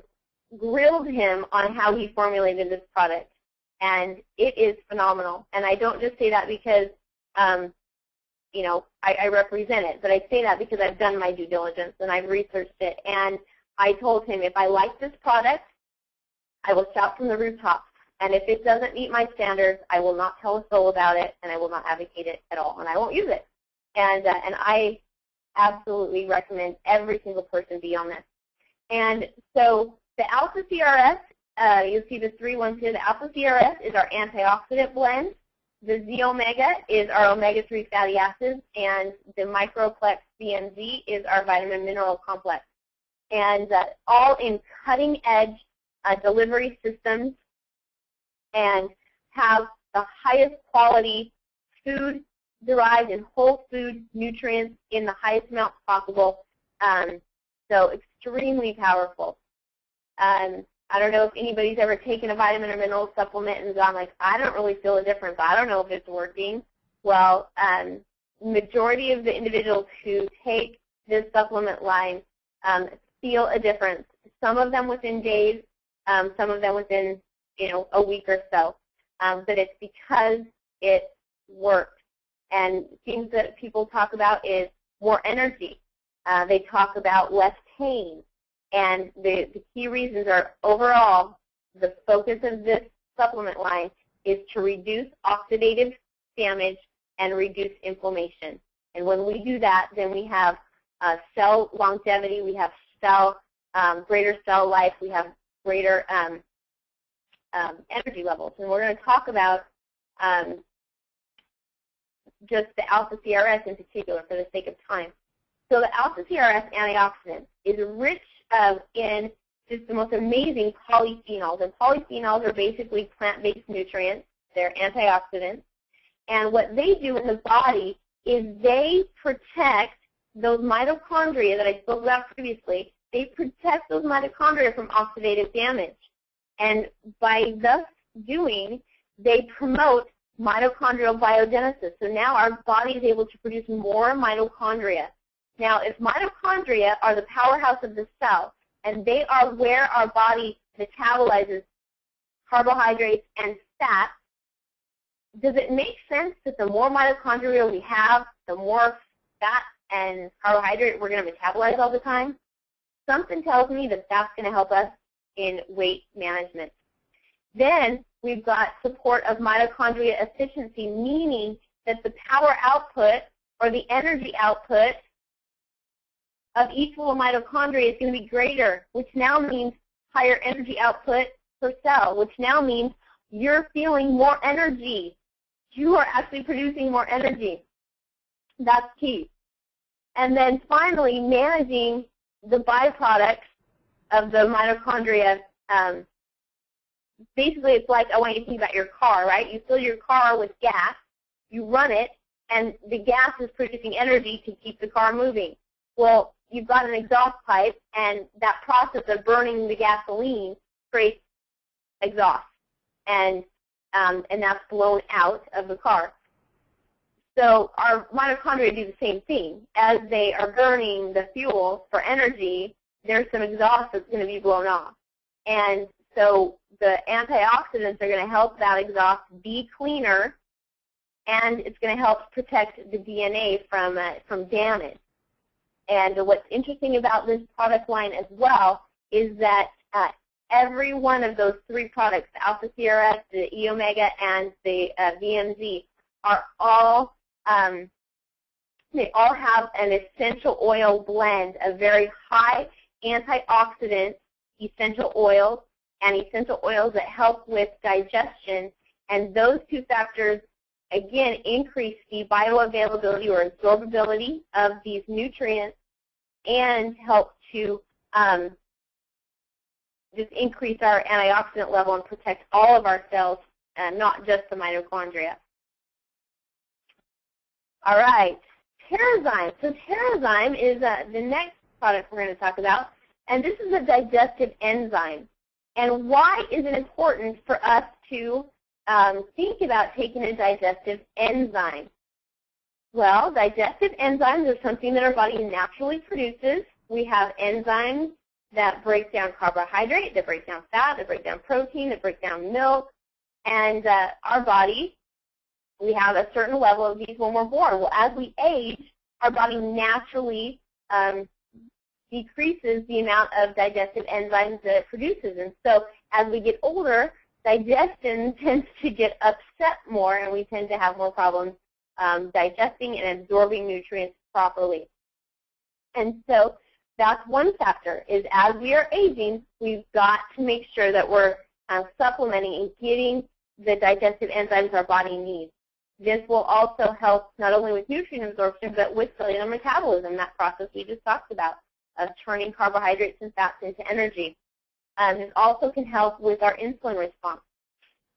grilled him on how he formulated this product, and it is phenomenal. And I don't just say that because you know, I represent it, but I say that because I've done my due diligence and I've researched it. And I told him, if I like this product, I will shout from the rooftops. And if it doesn't meet my standards, I will not tell a soul about it, and I will not advocate it at all, and I won't use it. And I absolutely recommend every single person be on this. And so the Alpha CRS, you'll see the 3 ones here. The Alpha CRS is our antioxidant blend. The Z Omega is our omega-3 fatty acids, and the Microplex CMZ is our vitamin mineral complex. And all in cutting-edge delivery systems, and have the highest quality food-derived and whole food nutrients in the highest amount possible. So extremely powerful. I don't know if anybody's ever taken a vitamin or mineral supplement and gone like, I don't really feel a difference. I don't know if it's working. Well, majority of the individuals who take this supplement line feel a difference. Some of them within days, some of them within, you know, a week or so. But it's because it works. And things that people talk about is more energy. They talk about less pain. And the key reasons are, overall, the focus of this supplement line is to reduce oxidative damage and reduce inflammation. And when we do that, then we have cell longevity, we have greater cell life, we have greater energy levels. And we're going to talk about just the Alpha CRS in particular for the sake of time. So the Alpha CRS antioxidant is rich in just the most amazing polyphenols. And polyphenols are basically plant-based nutrients. They're antioxidants. And what they do in the body is they protect those mitochondria that I spoke about previously. They protect those mitochondria from oxidative damage. And by thus doing, they promote mitochondrial biogenesis. So now our body is able to produce more mitochondria. Now, if mitochondria are the powerhouse of the cell, and they are where our body metabolizes carbohydrates and fat, does it make sense that the more mitochondria we have, the more fat and carbohydrate we're going to metabolize all the time? Something tells me that that's going to help us in weight management. Then we've got support of mitochondria efficiency, meaning that the power output or the energy output of each little mitochondria is going to be greater, which now means higher energy output per cell, which now means you're feeling more energy. You are actually producing more energy. That's key. And then finally, managing the byproducts of the mitochondria. Basically, it's like, I want you to think about your car, right? You fill your car with gas, you run it, and the gas is producing energy to keep the car moving. Well, you've got an exhaust pipe, and that process of burning the gasoline creates exhaust, and that's blown out of the car. So our mitochondria do the same thing. As they are burning the fuel for energy, there's some exhaust that's going to be blown off. And so the antioxidants are going to help that exhaust be cleaner, and it's going to help protect the DNA from damage. And what's interesting about this product line as well is that every one of those 3 products, the Alpha CRS, the E Omega, and the VMZ, are all they all have an essential oil blend of very high antioxidant essential oils and essential oils that help with digestion. And those 2 factors, again, increase the bioavailability or absorbability of these nutrients and help to just increase our antioxidant level and protect all of our cells, not just the mitochondria. All right, Terrazyme. So Terrazyme is the next product we're going to talk about, and this is a digestive enzyme. And why is it important for us to think about taking a digestive enzyme? Well, digestive enzymes are something that our body naturally produces. We have enzymes that break down carbohydrate, that break down fat, that break down protein, that break down milk. And our body, we have a certain level of these when we're born. Well, as we age, our body naturally decreases the amount of digestive enzymes that it produces. And so as we get older, digestion tends to get upset more, and we tend to have more problems digesting and absorbing nutrients properly. And so that's one factor, is as we are aging, we've got to make sure that we're supplementing and getting the digestive enzymes our body needs. This will also help not only with nutrient absorption, but with cellular metabolism, that process we just talked about, of turning carbohydrates and fats into energy. It also can help with our insulin response.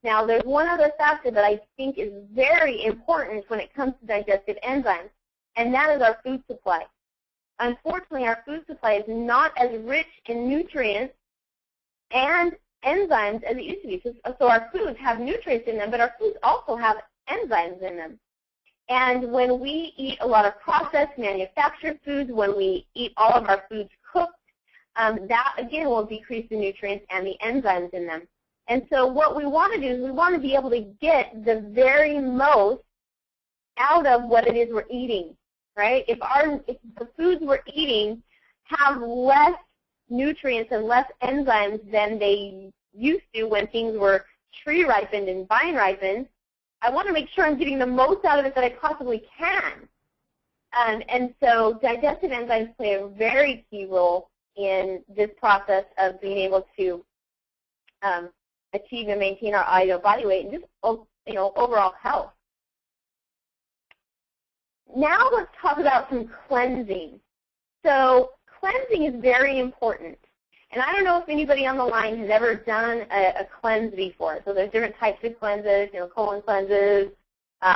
Now, there's one other factor that I think is very important when it comes to digestive enzymes, and that is our food supply. Unfortunately, our food supply is not as rich in nutrients and enzymes as it used to be. So our foods have nutrients in them, but our foods also have enzymes in them. And when we eat a lot of processed manufactured foods, when we eat all of our foods cooked, that again will decrease the nutrients and the enzymes in them. And so what we want to do is we want to be able to get the very most out of what it is we're eating, right? If the foods we're eating have less nutrients and less enzymes than they used to when things were tree ripened and vine ripened, I want to make sure I'm getting the most out of it that I possibly can. And so digestive enzymes play a very key role in this process of being able to achieve and maintain our ideal body weight and just overall health. Now let's talk about some cleansing. So cleansing is very important. And I don't know if anybody on the line has ever done a cleanse before. So there's different types of cleanses, colon cleanses,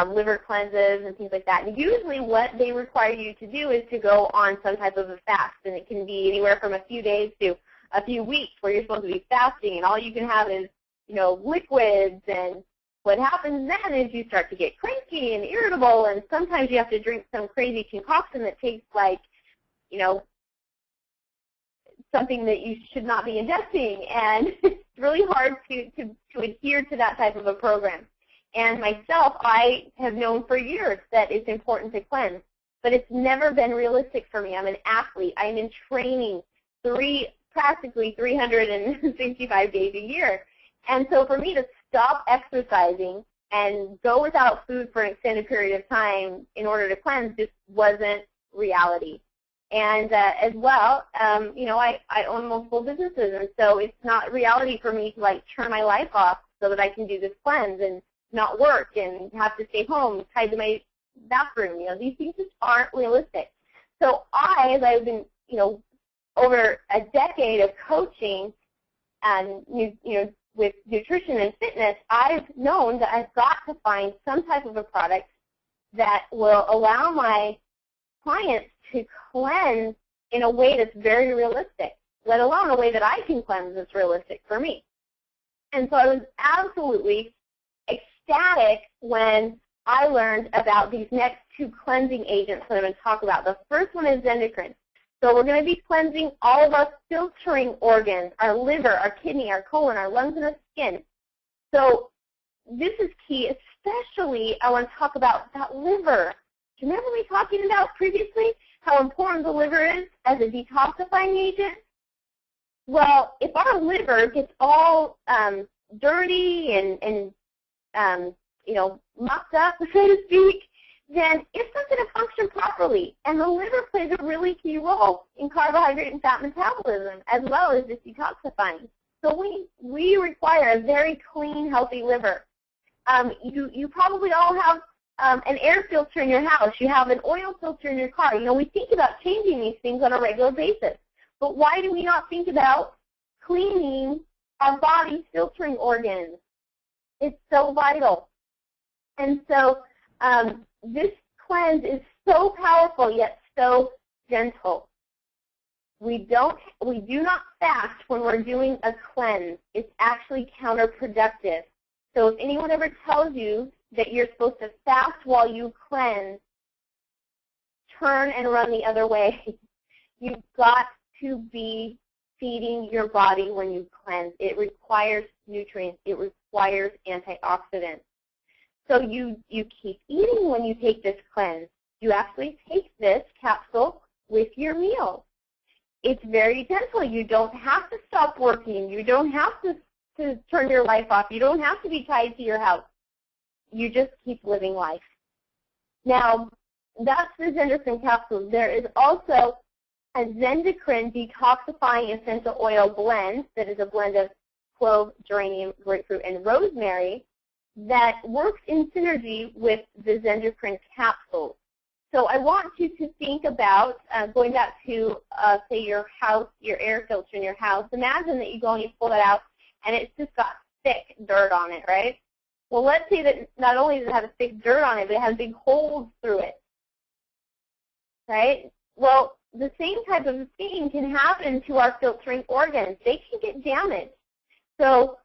liver cleanses, and things like that. And usually what they require you to do is to go on some type of a fast. And it can be anywhere from a few days to a few weeks where you're supposed to be fasting, and all you can have is, liquids. And what happens then is you start to get cranky and irritable, and sometimes you have to drink some crazy concoction that tastes like, something that you should not be ingesting, and it's really hard to adhere to that type of a program. And myself, I have known for years that it's important to cleanse, but it's never been realistic for me. I'm an athlete. I'm in training practically 365 days a year. And so for me to stop exercising and go without food for an extended period of time in order to cleanse just wasn't reality. And as well, I own multiple businesses, and so it's not reality for me to turn my life off so that I can do this cleanse and not work and have to stay home tied to my bathroom. These things just aren't realistic. So as I've been, over a decade of coaching and with nutrition and fitness, I've known that I've got to find some type of a product that will allow my clients to cleanse in a way that's very realistic, let alone a way that I can cleanse that's realistic for me. And so I was absolutely ecstatic when I learned about these next 2 cleansing agents that I'm going to talk about. The first one is endocrine. So we're going to be cleansing all of our filtering organs, our liver, our kidney, our colon, our lungs, and our skin. So this is key, especially I want to talk about that liver. Do you remember me talking about previously how important the liver is as a detoxifying agent? Well, if our liver gets all dirty and mopped up, so to speak, then it's not going to function properly. And the liver plays a really key role in carbohydrate and fat metabolism, as well as just detoxifying. So we require a very clean, healthy liver. You probably all have an air filter in your house. You have an oil filter in your car. We think about changing these things on a regular basis. But why do we not think about cleaning our body's filtering organs? It's so vital. And so this cleanse is so powerful yet so gentle. We do not fast when we're doing a cleanse. It's actually counterproductive. So if anyone ever tells you that you're supposed to fast while you cleanse, turn and run the other way. You've got to be feeding your body when you cleanse. It requires nutrients. It requires antioxidants. So you keep eating when you take this cleanse. You actually take this capsule with your meal. It's very gentle. You don't have to stop working. You don't have to turn your life off. You don't have to be tied to your house. You just keep living life. Now, that's the Zendocrine capsules. There is also a Zendocrine detoxifying essential oil blend that is a blend of clove, geranium, grapefruit, and rosemary that works in synergy with the Zendocrine capsules. So I want you to think about going back to, say, your house, your air filter in your house. Imagine that you go and you pull that out, and it's just got thick dirt on it, right? Well, let's say that not only does it have a thick dirt on it, but it has big holes through it, right? Well, the same type of thing can happen to our filtering organs. They can get damaged. So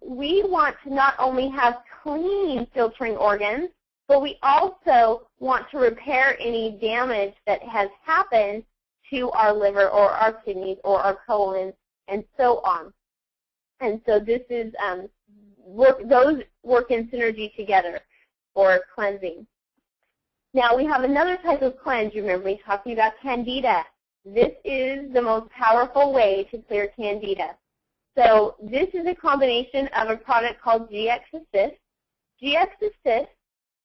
we want to not only have clean filtering organs, but we also want to repair any damage that has happened to our liver or our kidneys or our colon and so on. And so this is those work in synergy together for cleansing. Now we have another type of cleanse. You remember me talking about candida. This is the most powerful way to clear candida. So this is a combination of a product called GX Assist. GX Assist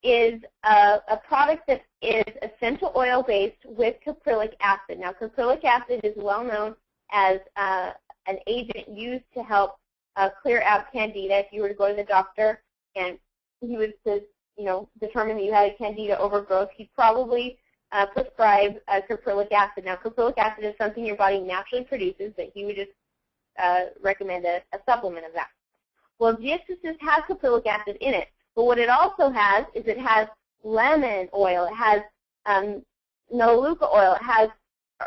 is a product that is essential oil based with caprylic acid. Now caprylic acid is well known as an agent used to help clear out candida. If you were to go to the doctor and he was to determine that you had a candida overgrowth, he'd probably prescribe caprylic acid. Now caprylic acid is something your body naturally produces, but he would just recommend a supplement of that. Well, GX Assist has caprylic acid in it, but what it also has is it has lemon oil, it has melaleuca oil, it has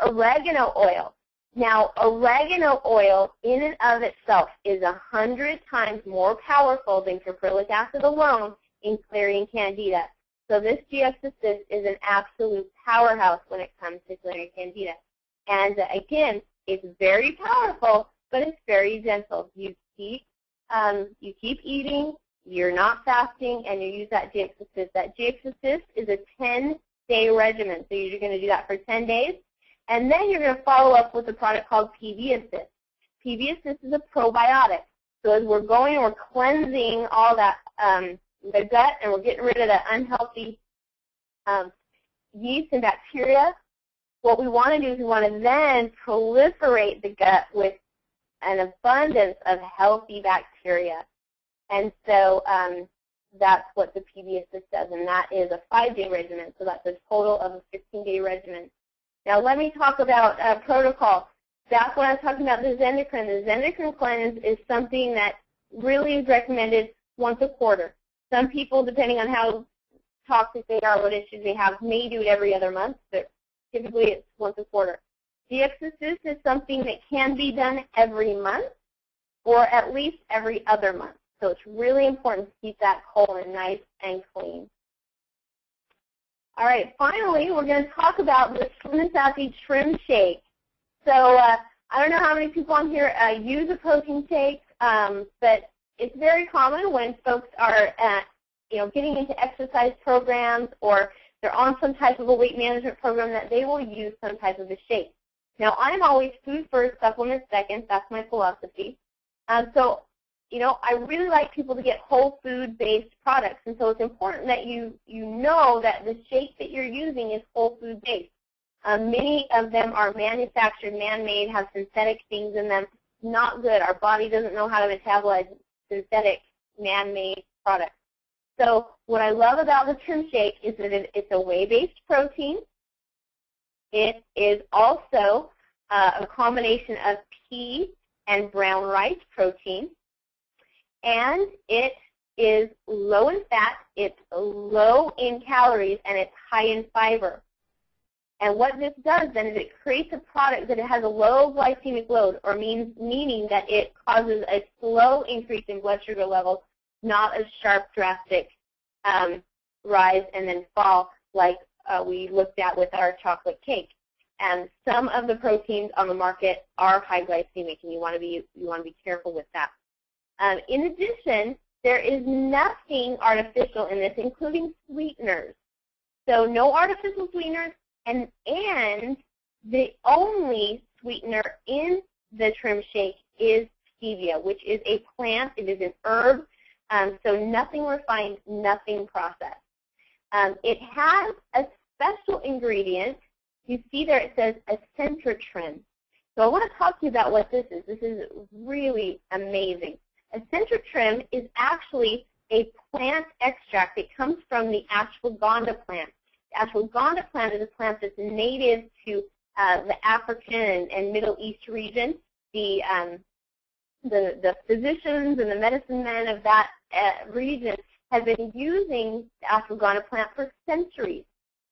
oregano oil. Now, oregano oil in and of itself is 100 times more powerful than caprylic acid alone in clearing candida. So this GX Assist is an absolute powerhouse when it comes to clearing candida. And again, it's very powerful, but it's very gentle. You keep eating, you're not fasting, and you use that GX Assist. That GX Assist is a 10-day regimen. So you're going to do that for 10 days. And then you're going to follow up with a product called PV Assist. PV Assist is a probiotic. So as we're going and we're cleansing all that, the gut, and we're getting rid of the unhealthy yeast and bacteria, what we want to do is we want to then proliferate the gut with an abundance of healthy bacteria. And so that's what the PV Assist does, and that is a 5-day regimen. So that's a total of a 15-day regimen. Now let me talk about protocol. Back when I was talking about the Zendocrine cleanse is something that really is recommended once a quarter. Some people, depending on how toxic they are, what issues they have, may do it every other month, but typically it's once a quarter. GX Assist is something that can be done every month or at least every other month. So it's really important to keep that colon nice and clean. All right, finally, we're going to talk about the Slim and Sassy Trim Shake. So I don't know how many people on here use a protein shake, but it's very common when folks are getting into exercise programs or they're on some type of a weight management program that they will use some type of a shake. Now, I'm always food first, supplement second. That's my philosophy. So, I really like people to get whole food-based products, and so it's important that you know that the shake that you're using is whole food-based. Many of them are manufactured, man-made, have synthetic things in them. Not good. Our body doesn't know how to metabolize synthetic, man-made products. So what I love about the Trim Shake is that it's a whey-based protein. It is also a combination of pea and brown rice protein. And it is low in fat, it's low in calories, and it's high in fiber. And what this does then is it creates a product that it has a low glycemic load, or meaning that it causes a slow increase in blood sugar levels, not a sharp, drastic rise and then fall like we looked at with our chocolate cake. And some of the proteins on the market are high glycemic, and you want to be careful with that. In addition, there is nothing artificial in this, including sweeteners. So no artificial sweeteners, and the only sweetener in the Trim Shake is stevia, which is a plant. It is an herb, so nothing refined, nothing processed. It has a special ingredient. You see there it says Trim. So I want to talk to you about what this is. This is really amazing. Trim is actually a plant extract. It comes from the ashwagandha plant. The ashwagandha plant is a plant that's native to the African and Middle East region. The physicians and the medicine men of that region have been using the ashwagandha plant for centuries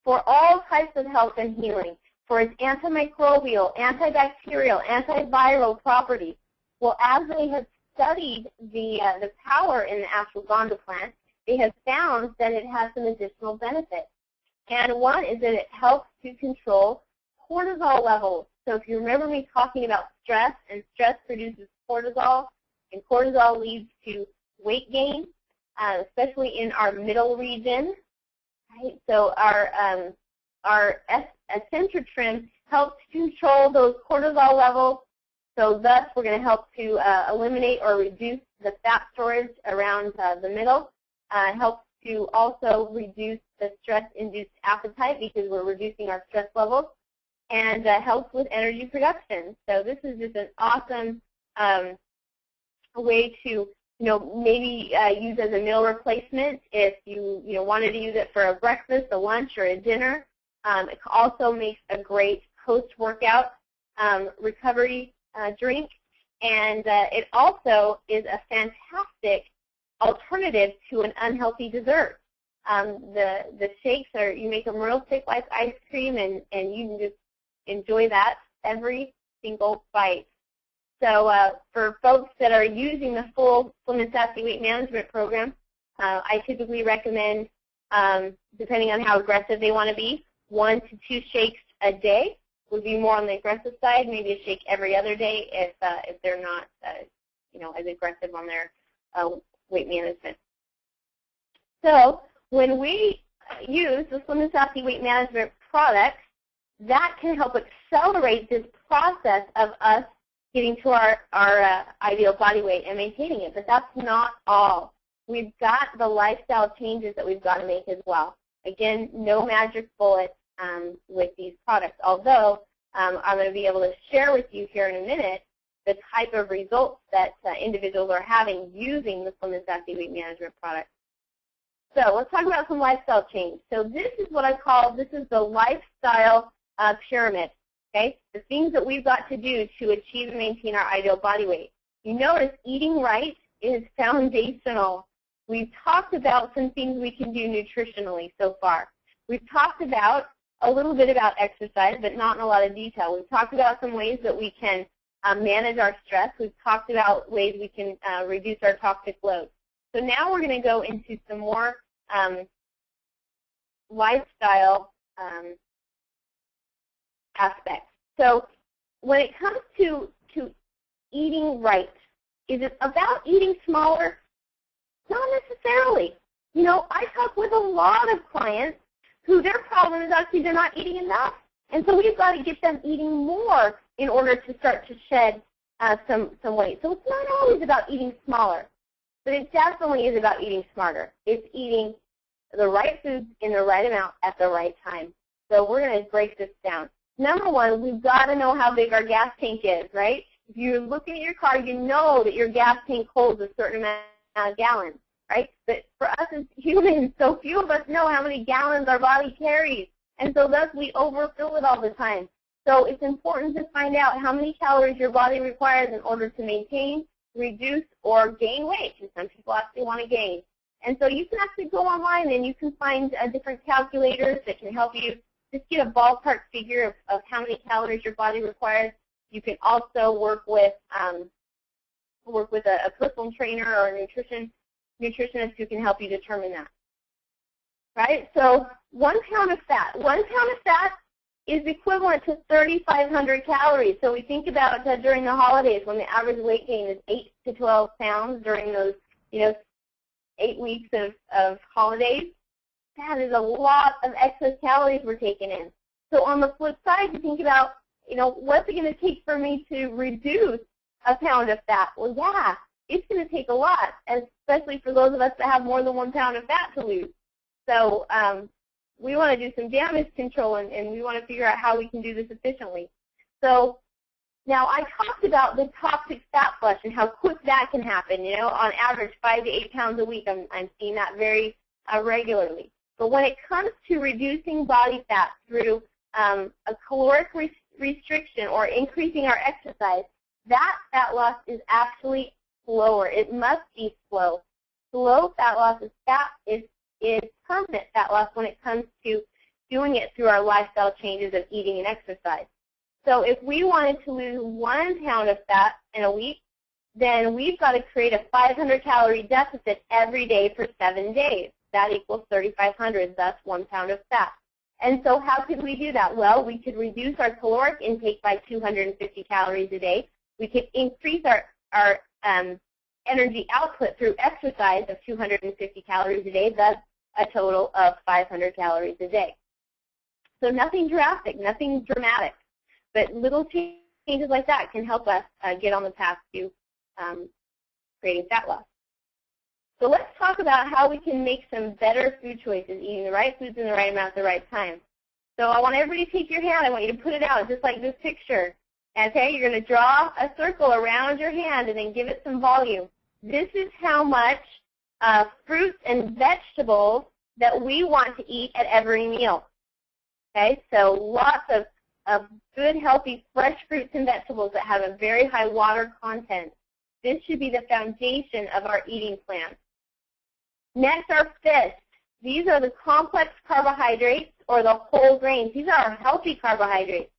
for all types of health and healing, for its antimicrobial, antibacterial, antiviral properties. Well, as they have studied the power in the ashwagandha plant, they have found that it has some additional benefits. And one is that it helps to control cortisol levels. So if you remember me talking about stress, and stress produces cortisol, and cortisol leads to weight gain, especially in our middle region. Right? So our Trim helps control those cortisol levels. So thus, we're going to help to eliminate or reduce the fat storage around the middle. Helps to also reduce the stress-induced appetite because we're reducing our stress levels, and helps with energy production. So this is just an awesome way to maybe use as a meal replacement if you wanted to use it for a breakfast, a lunch, or a dinner. It also makes a great post-workout recovery drink, and it also is a fantastic alternative to an unhealthy dessert. The shakes you make them real thick like ice cream, and you can just enjoy that every single bite. So for folks that are using the full Slim and Sassy weight management program, I typically recommend, depending on how aggressive they want to be, 1 to 2 shakes a day would be more on the aggressive side. Maybe a shake every other day if they're not as aggressive on their weight management. So when we use the Slim and Sassy weight management products, that can help accelerate this process of us getting to our ideal body weight and maintaining it. But that's not all. We've got the lifestyle changes that we've got to make as well. Again, no magic bullet with these products, although I'm going to be able to share with you here in a minute the type of results that individuals are having using the Slim and Sassy weight management products. So let's talk about some lifestyle change. So this is what I call, this is the lifestyle pyramid. Okay, the things that we've got to do to achieve and maintain our ideal body weight. You notice eating right is foundational. We've talked about some things we can do nutritionally so far. We've talked about a little bit about exercise, but not in a lot of detail. We've talked about some ways that we can manage our stress. We've talked about ways we can reduce our toxic load. So now we're going to go into some more lifestyle aspects. So when it comes to eating right, is it about eating smaller? Not necessarily. You know, I talk with a lot of clients who their problem is actually they're not eating enough. And so we've got to get them eating more in order to start to shed some weight. So it's not always about eating smaller, but it definitely is about eating smarter. It's eating the right foods in the right amount at the right time. So we're going to break this down. Number one, we've got to know how big our gas tank is, right? If you're looking at your car, you know that your gas tank holds a certain amount of gallons, right? But for us as humans, so few of us know how many gallons our body carries. And so thus we overfill it all the time. So it's important to find out how many calories your body requires in order to maintain, reduce, or gain weight. And some people actually want to gain. And so you can actually go online and you can find different calculators that can help you just get a ballpark figure of how many calories your body requires. You can also work with a personal trainer or a nutritionist who can help you determine that. Right? So 1 pound of fat. 1 pound of fat is equivalent to 3,500 calories. So we think about during the holidays when the average weight gain is 8 to 12 pounds during those, 8 weeks of holidays. That is a lot of excess calories we're taking in. So on the flip side, you think about, what's it going to take for me to reduce a pound of fat? Well, yeah, it's going to take a lot, especially for those of us that have more than 1 pound of fat to lose. So we want to do some damage control, and we want to figure out how we can do this efficiently. So now I talked about the toxic fat flush and how quick that can happen. On average, 5 to 8 pounds a week. I'm seeing that very regularly. But when it comes to reducing body fat through a caloric restriction or increasing our exercise, that fat loss is actually slower. It must be slow. Slow fat loss is permanent fat loss when it comes to doing it through our lifestyle changes of eating and exercise. So if we wanted to lose 1 pound of fat in a week, then we've got to create a 500-calorie deficit every day for 7 days. That equals 3,500. That's 1 pound of fat. And so how could we do that? Well, we could reduce our caloric intake by 250 calories a day. We could increase our energy output through exercise of 250 calories a day. That's a total of 500 calories a day. So nothing drastic, nothing dramatic, but little changes like that can help us get on the path to creating fat loss. So let's talk about how we can make some better food choices, eating the right foods in the right amount at the right time. So I want everybody to take your hand. I want you to put it out just like this picture. Okay, you're going to draw a circle around your hand and then give it some volume. This is how much fruits and vegetables that we want to eat at every meal. Okay, so lots of good, healthy, fresh fruits and vegetables that have a very high water content. This should be the foundation of our eating plan. Next are fish. These are the complex carbohydrates or the whole grains. These are our healthy carbohydrates.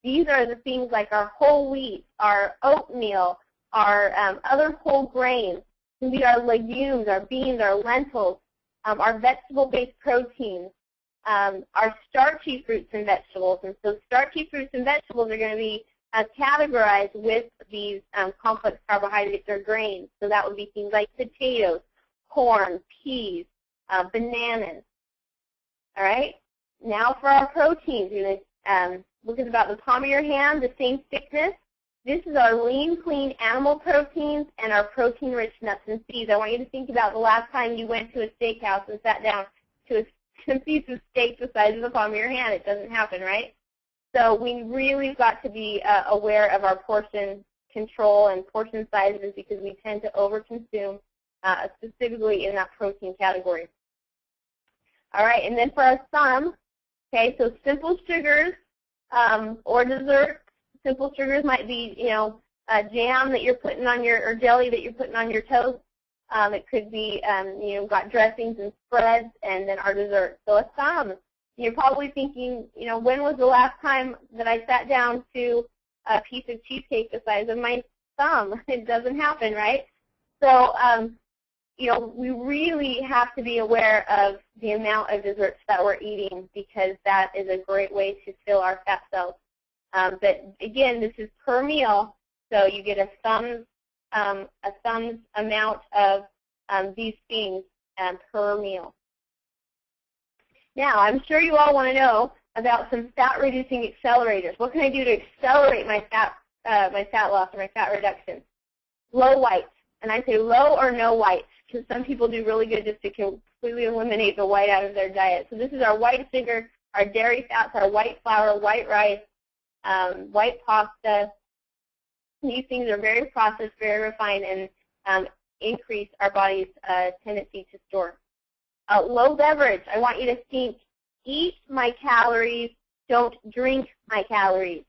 These are the things like our whole wheat, our oatmeal, our other whole grains. It can be our legumes, our beans, our lentils, our vegetable-based proteins, our starchy fruits and vegetables. And so starchy fruits and vegetables are going to be categorized with these complex carbohydrates or grains. So that would be things like potatoes, corn, peas, bananas. All right? Now for our proteins. You're going to look at about the palm of your hand, the same thickness. This is our lean, clean animal proteins and our protein-rich nuts and seeds. I want you to think about the last time you went to a steakhouse and sat down to a piece of steak the size of the palm of your hand. It doesn't happen, right? So we really got to be aware of our portion control and portion sizes because we tend to overconsume, specifically in that protein category. All right, and then for our thumb, okay, so simple sugars or desserts. Simple sugars might be, a jam that you're putting on or jelly that you're putting on your toast. It could be, got dressings and spreads, and then our dessert. So a thumb. You're probably thinking, when was the last time that I sat down to a piece of cheesecake the size of my thumb? It doesn't happen, right? So we really have to be aware of the amount of desserts that we're eating, because that is a great way to fill our fat cells. But again, this is per meal, so you get a thumb's amount of these things per meal. Now, I'm sure you all want to know about some fat-reducing accelerators. What can I do to accelerate my fat loss or my fat reduction? Low whites, and I say low or no whites, because some people do really good just to completely eliminate the white out of their diet. So this is our white sugar, our dairy fats, our white flour, white rice, white pasta. These things are very processed, very refined, and increase our body's tendency to store. Low beverage. I want you to think, eat my calories, don't drink my calories.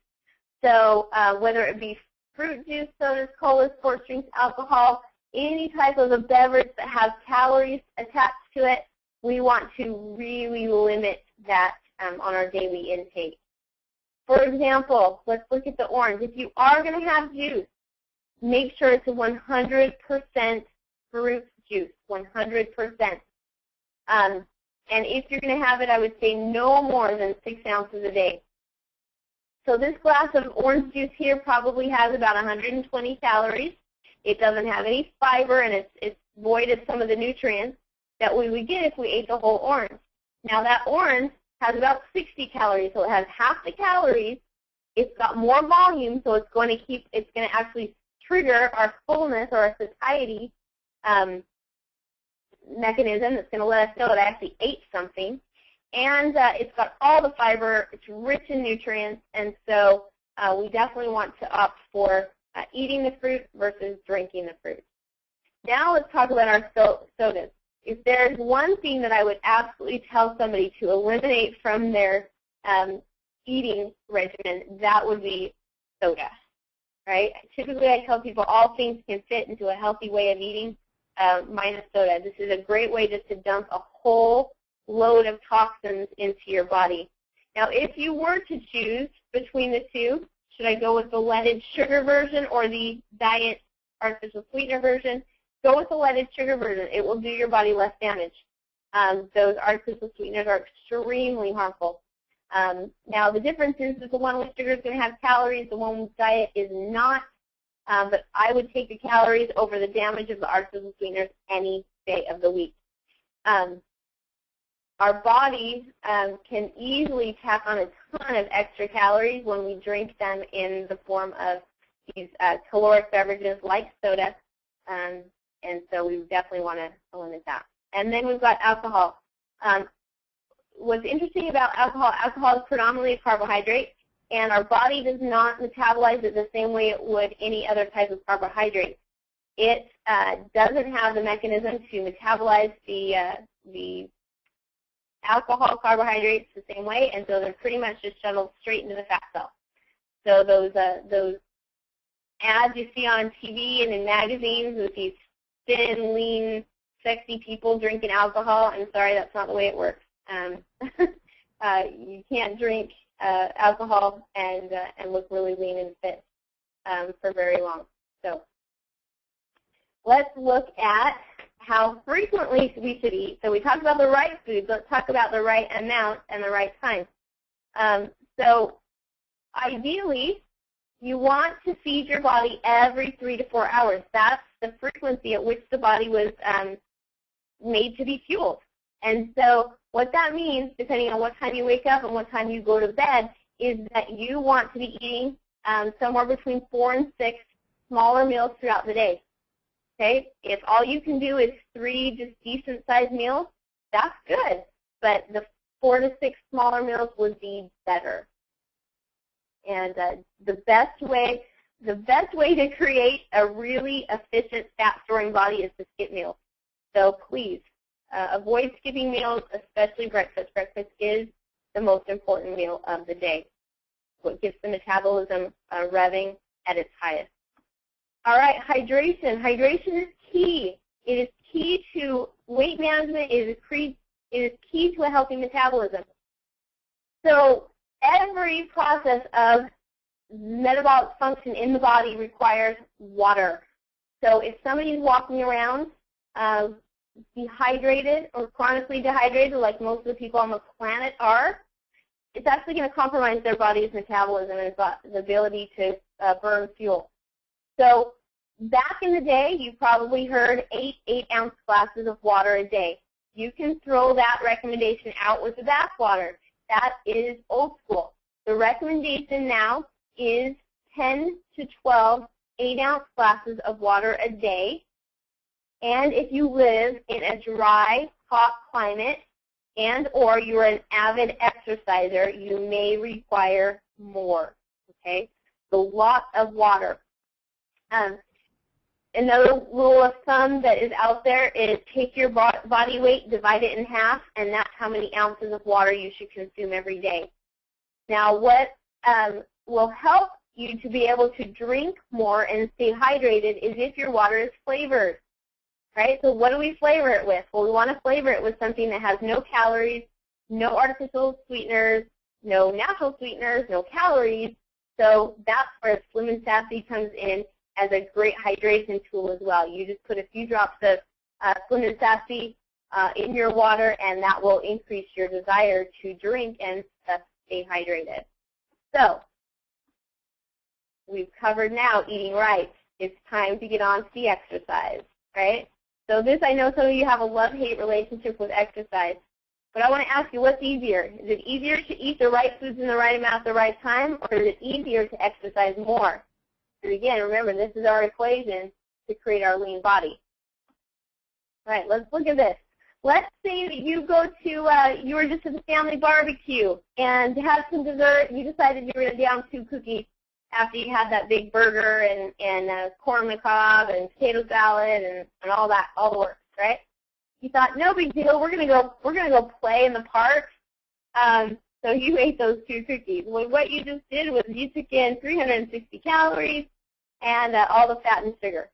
So whether it be fruit juice, sodas, colas, sports drinks, alcohol, any type of a beverage that has calories attached to it, we want to really limit that on our daily intake. For example, let's look at the orange. If you are going to have juice, make sure it's a 100% fruit juice, 100%. And if you're going to have it, I would say no more than 6 ounces a day. So this glass of orange juice here probably has about 120 calories. It doesn't have any fiber, and it's void of some of the nutrients that we would get if we ate the whole orange. Now that orange has about 60 calories, so it has half the calories. It's got more volume, so it's going to actually trigger our fullness or our satiety mechanism that's going to let us know that I actually ate something. And it's got all the fiber. It's rich in nutrients, and so we definitely want to opt for eating the fruit versus drinking the fruit. Now let's talk about our sodas. If there's one thing that I would absolutely tell somebody to eliminate from their eating regimen, that would be soda, right? Typically I tell people all things can fit into a healthy way of eating minus soda. This is a great way just to dump a whole load of toxins into your body. Now, if you were to choose between the two, should I go with the leaded sugar version or the diet artificial sweetener version? Go with the leaded sugar version. It will do your body less damage. Those artificial sweeteners are extremely harmful. Now, the difference is that the one with sugar is going to have calories. The one with diet is not. But I would take the calories over the damage of the artificial sweeteners any day of the week. Our body can easily tack on a ton of extra calories when we drink them in the form of these caloric beverages like soda, and so we definitely want to limit that. And then we've got alcohol. What's interesting about alcohol is predominantly a carbohydrate, and our body does not metabolize it the same way it would any other type of carbohydrate. It doesn't have the mechanism to metabolize the alcohol carbohydrates the same way, and so they're pretty much just shuttled straight into the fat cell. So those ads you see on TV and in magazines with these thin, lean, sexy people drinking alcohol, I'm sorry, that's not the way it works. You can't drink alcohol and look really lean and fit for very long. So let's look at how frequently we should eat. So we talked about the right foods. Let's talk about the right amount and the right time. So ideally, you want to feed your body every 3 to 4 hours. That's the frequency at which the body was made to be fueled. And so what that means, depending on what time you wake up and what time you go to bed, is that you want to be eating somewhere between 4 and 6 smaller meals throughout the day. Okay? If all you can do is 3 just decent-sized meals, that's good. But the 4 to 6 smaller meals would be better. And the best way to create a really efficient fat-storing body is to skip meals. So please avoid skipping meals, especially breakfast. Breakfast is the most important meal of the day. What gets the metabolism revving at its highest. All right, hydration. Hydration is key. It is key to weight management. It is key to a healthy metabolism. So every process of metabolic function in the body requires water. So if somebody is walking around dehydrated or chronically dehydrated, like most of the people on the planet are, it's actually going to compromise their body's metabolism and the ability to burn fuel. So back in the day, you probably heard 8-ounce glasses of water a day. You can throw that recommendation out with the bath water. That is old school. The recommendation now is 10 to 12 8-ounce glasses of water a day. And if you live in a dry, hot climate and or you're an avid exerciser, you may require more, okay? So lots of water. Another rule of thumb that is out there is take your body weight, divide it in half, and that's how many ounces of water you should consume every day. Now, what will help you to be able to drink more and stay hydrated is if your water is flavored, right? So what do we flavor it with? Well, we want to flavor it with something that has no calories, no artificial sweeteners, no natural sweeteners, no calories. So that's where Slim and Sassy comes in as a great hydration tool as well. You just put a few drops of Slim and Sassy in your water, and that will increase your desire to drink and stay hydrated. So we've covered now eating right. It's time to get on to the exercise, right? So this, I know some of you have a love-hate relationship with exercise, but I want to ask you, what's easier? Is it easier to eat the right foods in the right amount at the right time, or is it easier to exercise more? And again, remember, this is our equation to create our lean body. All right, let's look at this. Let's say that you go to, you were just at the family barbecue, and to have some dessert, you decided you were going to down 2 cookies after you had that big burger and corn on the cob and potato salad and all that, all the works, right? You thought, no big deal, we're gonna go play in the park. So you ate those 2 cookies. Well, what you just did was you took in 360 calories and all the fat and sugar.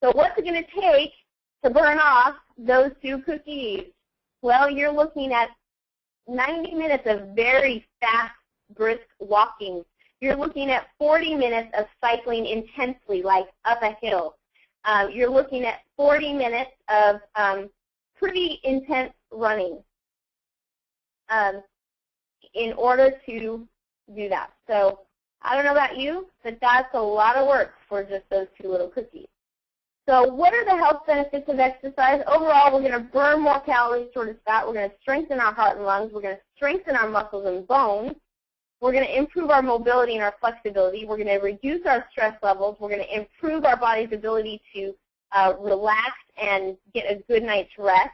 So what's it gonna take to burn off those 2 cookies? Well, you're looking at 90 minutes of very fast, brisk walking. You're looking at 40 minutes of cycling intensely, like up a hill. You're looking at 40 minutes of pretty intense running in order to do that. So I don't know about you, but that's a lot of work for just those 2 little cookies. So what are the health benefits of exercise? Overall, we're going to burn more calories stored as fat. We're going to strengthen our heart and lungs. We're going to strengthen our muscles and bones. We're going to improve our mobility and our flexibility. We're going to reduce our stress levels. We're going to improve our body's ability to relax and get a good night's rest.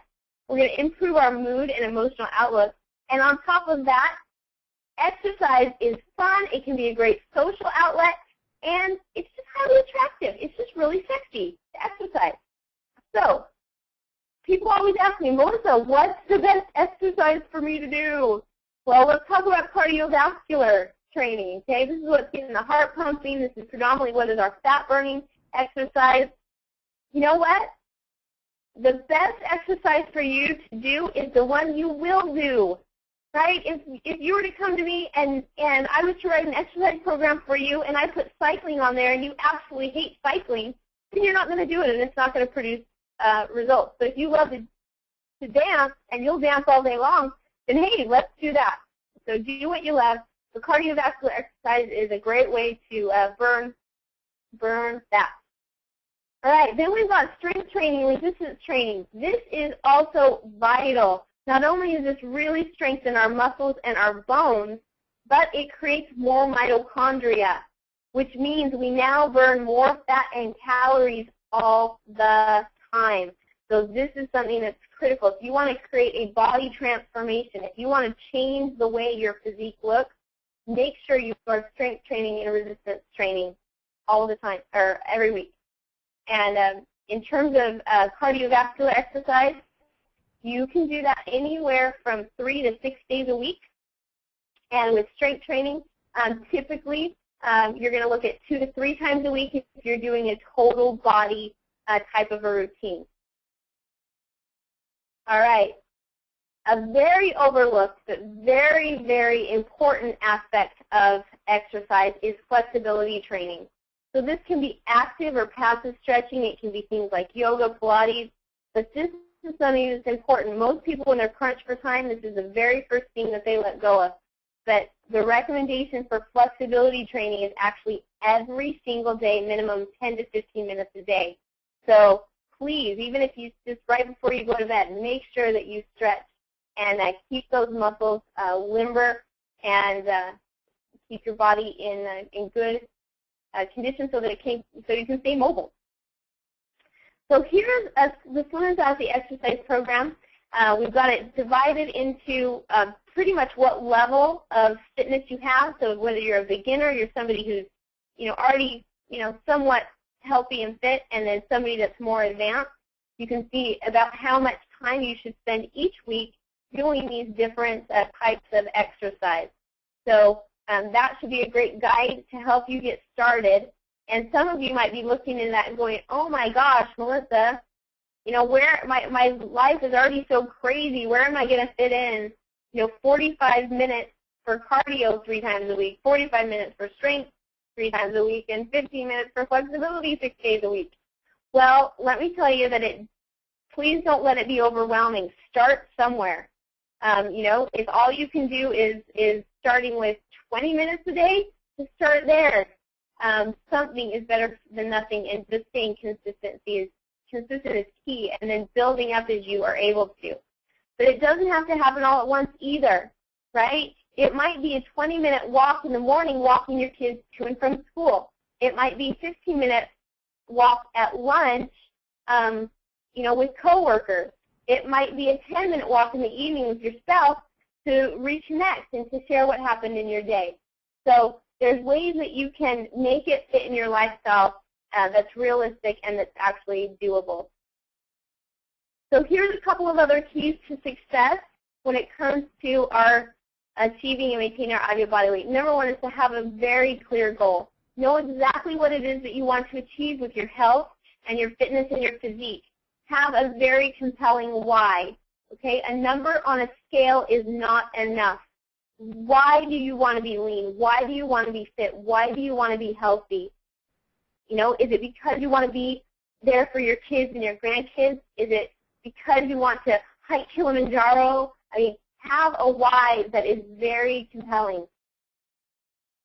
We're going to improve our mood and emotional outlook. And on top of that, exercise is fun. It can be a great social outlet, and it's just highly attractive. It's just really sexy to exercise. So people always ask me, Melissa, what's the best exercise for me to do? Well, let's talk about cardiovascular training, okay? This is what's getting the heart pumping. This is predominantly what is our fat-burning exercise. You know what? The best exercise for you to do is the one you will do, right? If you were to come to me and I was to write an exercise program for you and I put cycling on there and you absolutely hate cycling, then you're not going to do it and it's not going to produce results. But if you love to dance and you'll dance all day long, then hey, let's do that. So do what you love. The cardiovascular exercise is a great way to burn fat. All right, then we've got strength training, resistance training. This is also vital. Not only does this really strengthen our muscles and our bones, but it creates more mitochondria, which means we now burn more fat and calories all the time. So this is something that's critical. If you want to create a body transformation, if you want to change the way your physique looks, make sure you start strength training and resistance training all the time, or every week. And in terms of cardiovascular exercise, you can do that anywhere from 3 to 6 days a week. And with strength training, typically you're going to look at 2 to 3 times a week if you're doing a total body type of a routine. All right. A very overlooked but very, very important aspect of exercise is flexibility training. So this can be active or passive stretching. It can be things like yoga, Pilates. But this is something that's important. Most people, when they're crunched for time, this is the very first thing that they let go of. But the recommendation for flexibility training is actually every single day, minimum 10 to 15 minutes a day. So please, even if you just right before you go to bed, make sure that you stretch and keep those muscles limber and keep your body in good condition so that you can stay mobile. So here's the Swim and Sassy exercise program. We've got it divided into pretty much what level of fitness you have. So whether you're a beginner, you're somebody who's already somewhat healthy and fit, and then somebody that's more advanced, you can see about how much time you should spend each week doing these different types of exercise. So that should be a great guide to help you get started. And some of you might be looking at that and going, oh my gosh, Melissa, where my life is already so crazy. Where am I going to fit in 45 minutes for cardio 3 times a week, 45 minutes for strength 3 times a week, and 15 minutes for flexibility 6 days a week? Well, let me tell you that please don't let it be overwhelming. Start somewhere. If all you can do is starting with 20 minutes a day, just start there. Something is better than nothing, and just staying consistent is key, and then building up as you are able to. But it doesn't have to happen all at once either, right? It might be a 20-minute walk in the morning walking your kids to and from school. It might be a 15-minute walk at lunch, with coworkers. It might be a 10-minute walk in the evening with yourself to reconnect and to share what happened in your day. So there's ways that you can make it fit in your lifestyle that's realistic and that's actually doable. So here's a couple of other keys to success when it comes to our achieving and maintaining our ideal body weight. Number one is to have a very clear goal. Know exactly what it is that you want to achieve with your health and your fitness and your physique. Have a very compelling why. Okay, a number on a scale is not enough. Why do you want to be lean? Why do you want to be fit? Why do you want to be healthy? Is it because you want to be there for your kids and your grandkids? Is it because you want to hike Kilimanjaro? Have a why that is very compelling.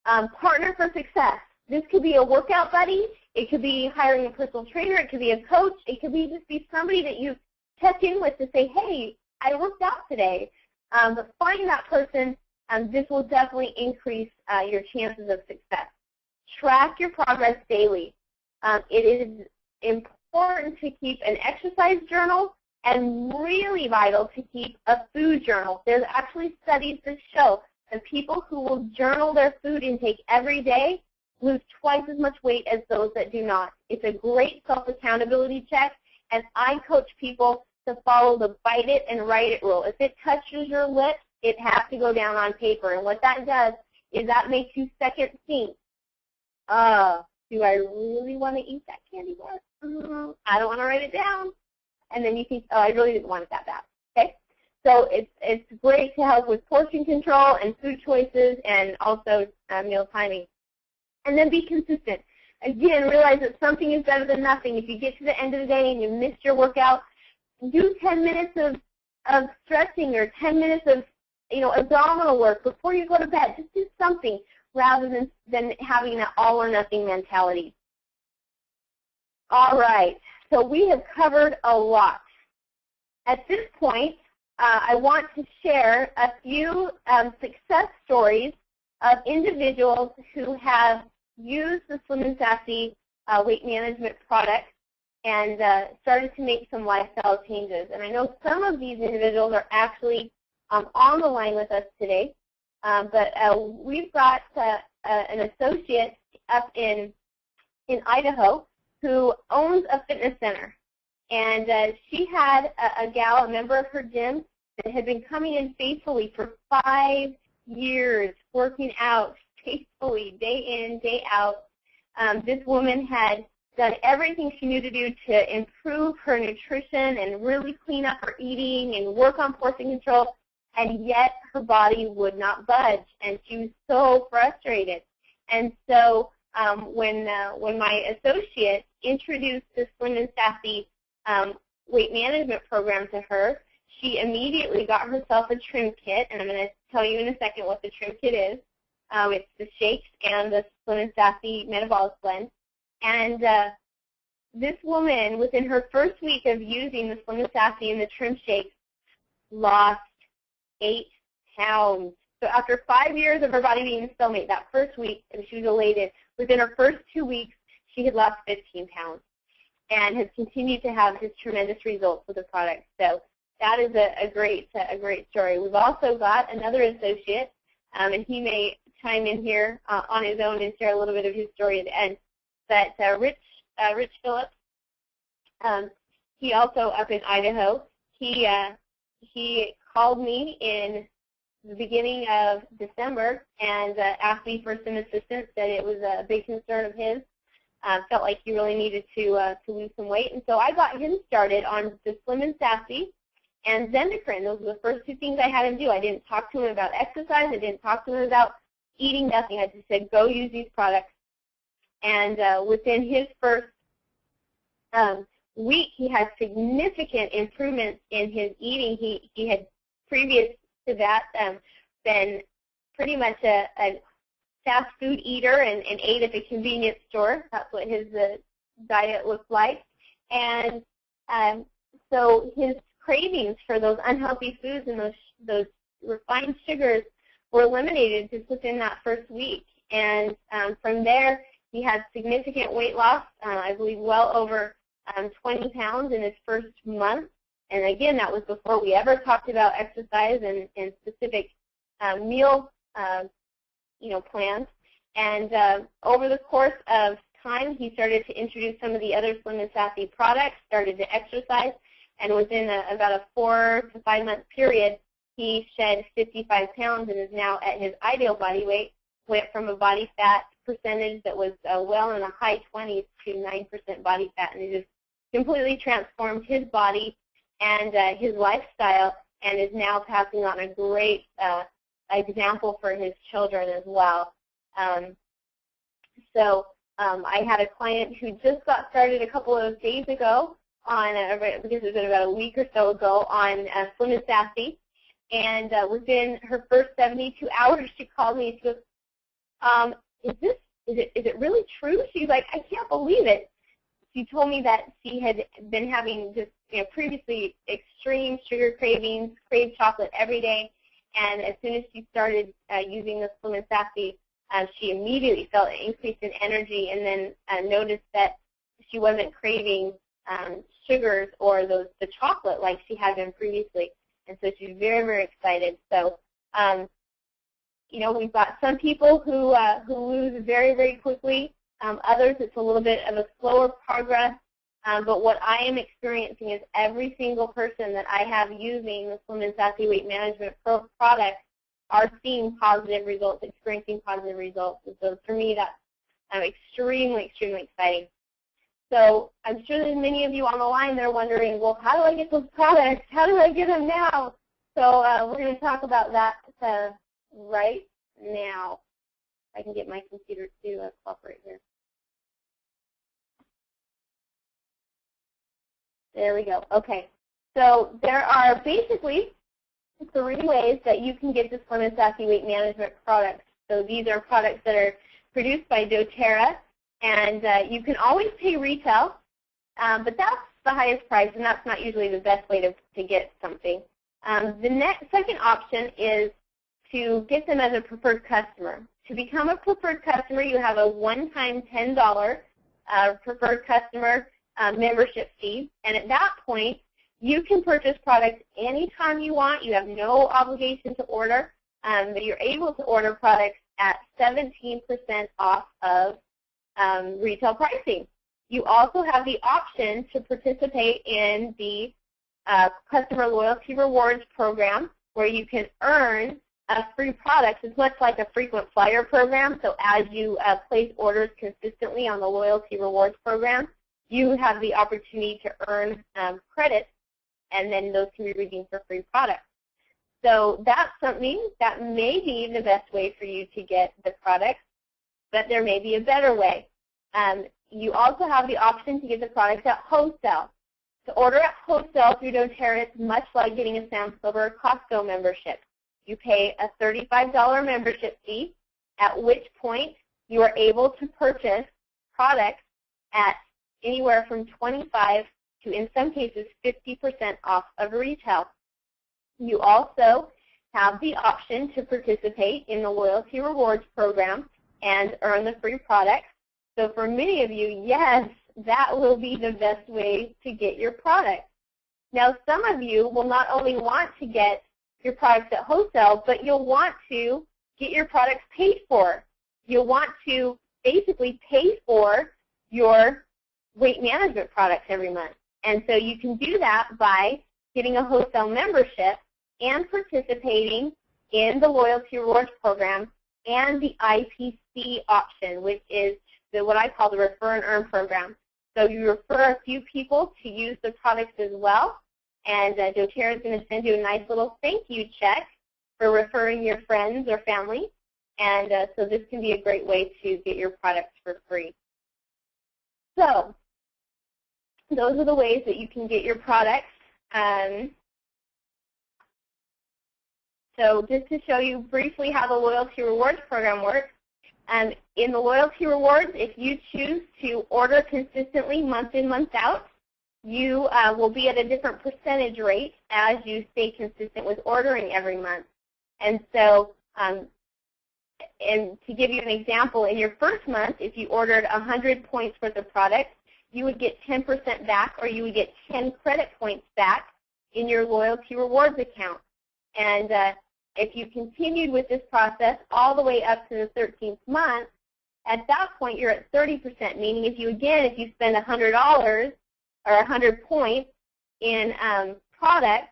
Partner for success. This could be a workout buddy. It could be hiring a personal trainer. It could be a coach. It could be somebody that you check in with to say, hey, I worked out today. But find that person. This will definitely increase your chances of success. Track your progress daily. It is important to keep an exercise journal and really vital to keep a food journal. There's actually studies that show that people who will journal their food intake every day lose twice as much weight as those that do not. It's a great self-accountability check, and I coach people to follow the bite it and write it rule. If it touches your lips, it has to go down on paper. And what that does is that makes you second think. Do I really want to eat that candy bar? I don't want to write it down. And then you think, oh, I really didn't want it that bad. Okay? So it's great to help with portion control and food choices and also meal timing. And then be consistent. Again, realize that something is better than nothing. If you get to the end of the day and you missed your workout, do 10 minutes of stretching or 10 minutes of abdominal work before you go to bed. Just do something rather than having that all or nothing mentality. All right, so we have covered a lot. At this point, I want to share a few success stories of individuals who have used the Slim and Sassy weight management product and started to make some lifestyle changes. And I know some of these individuals are actually on the line with us today, but we've got an associate up in Idaho who owns a fitness center. And she had a gal, a member of her gym, that had been coming in faithfully for 5 years, working out faithfully, day in, day out. This woman had done everything she knew to do to improve her nutrition and really clean up her eating and work on portion control, and yet her body would not budge, and she was so frustrated. And so when my associate introduced the Slim and Sassy weight management program to her, she immediately got herself a trim kit, and I'm going to tell you in a second what the trim kit is. It's the shakes and the Slim and Sassy Metabolic Blend. And this woman, within her first week of using the Slim and Sassy and the trim shakes, lost 8 pounds. So after 5 years of her body being stalemate, that first week, and she was elated, within her first 2 weeks, she had lost 15 pounds and has continued to have just tremendous results with the product. So that is a great story. We've also got another associate, and he may chime in here on his own and share a little bit of his story at the end. But Rich Phillips, he also up in Idaho. He called me in the beginning of December and asked me for some assistance. Said it was a big concern of his. Felt like he really needed to lose some weight, and so I got him started on the Slim and Sassy and Zendocrine. Those were the first 2 things I had him do. I didn't talk to him about exercise. I didn't talk to him about eating nothing. I just said, go use these products. And within his first week, he had significant improvements in his eating. He had, previous to that, been pretty much a fast food eater and ate at the convenience store. That's what his diet looked like. And so his cravings for those unhealthy foods and those refined sugars were eliminated just within that first week. And from there, he had significant weight loss, I believe well over 20 pounds in his first month. And again, that was before we ever talked about exercise and specific meal plans. And over the course of time, he started to introduce some of the other Slim and Sassy products, started to exercise, and within about a 4 to 5 month period, he shed 55 pounds and is now at his ideal body weight, went from a body fat percentage that was well in the high 20s to 9% body fat, and it just completely transformed his body and his lifestyle, and is now passing on a great example for his children as well. I had a client who just got started a couple of days ago on, because it's been about a week or so ago, on Slim and Sassy, and within her first 72 hours, she called me and she goes, is it really true? She's like, I can't believe it. She told me that she had been having just previously extreme sugar cravings, craved chocolate every day, and as soon as she started using the Slim and Sassy, she immediately felt an increase in energy, and then noticed that she wasn't craving sugars or the chocolate like she had been previously, and so she's very, very excited. So, we've got some people who lose very, very quickly. Others, it's a little bit of a slower progress. But what I am experiencing is every single person that I have using the Slim and Sassy Weight Management product are seeing positive results, experiencing positive results. And so for me, that's extremely, extremely exciting. So I'm sure there's many of you on the line that are wondering, well, how do I get those products? How do I get them now? So we're going to talk about that right now. If I can get my computer to cooperate here. There we go. Okay. So there are basically 3 ways that you can get the Slim and Sassy Weight Management products. So these are products that are produced by doTERRA, and you can always pay retail, but that's the highest price, and that's not usually the best way to get something. The second option is to get them as a preferred customer. To become a preferred customer, you have a one-time $10 preferred customer membership fee, and at that point, you can purchase products anytime you want. You have no obligation to order, but you're able to order products at 17% off of retail pricing. You also have the option to participate in the Customer Loyalty Rewards program, where you can earn free products. It's much like a frequent flyer program, so as you place orders consistently on the Loyalty Rewards program, you have the opportunity to earn credits, and then those can be redeemed for free products. So that's something that may be the best way for you to get the products, but there may be a better way. You also have the option to get the products at wholesale. To order at wholesale through doTERRA, it's much like getting a Sam's Club or a Costco membership. You pay a $35 membership fee, at which point you are able to purchase products at anywhere from 25 to, in some cases, 50% off of retail. You also have the option to participate in the Loyalty Rewards program and earn the free products. So for many of you, yes, that will be the best way to get your products. Now, some of you will not only want to get your products at wholesale, but you'll want to get your products paid for. You'll want to basically pay for your weight management products every month. And so you can do that by getting a wholesale membership and participating in the Loyalty Rewards program and the IPC option, which is what I call the Refer and Earn program. So you refer a few people to use the products as well, and doTERRA is going to send you a nice little thank you check for referring your friends or family. And so this can be a great way to get your products for free. So those are the ways that you can get your products. So just to show you briefly how the Loyalty Rewards program works, in the Loyalty Rewards, if you choose to order consistently month in, month out, you will be at a different percentage rate as you stay consistent with ordering every month. And so, and to give you an example, in your first month, if you ordered 100 points worth of product, you would get 10% back, or you would get 10 credit points back in your Loyalty Rewards account. And if you continued with this process all the way up to the 13th month, at that point you're at 30%, meaning if you spend $100 or 100 points in product,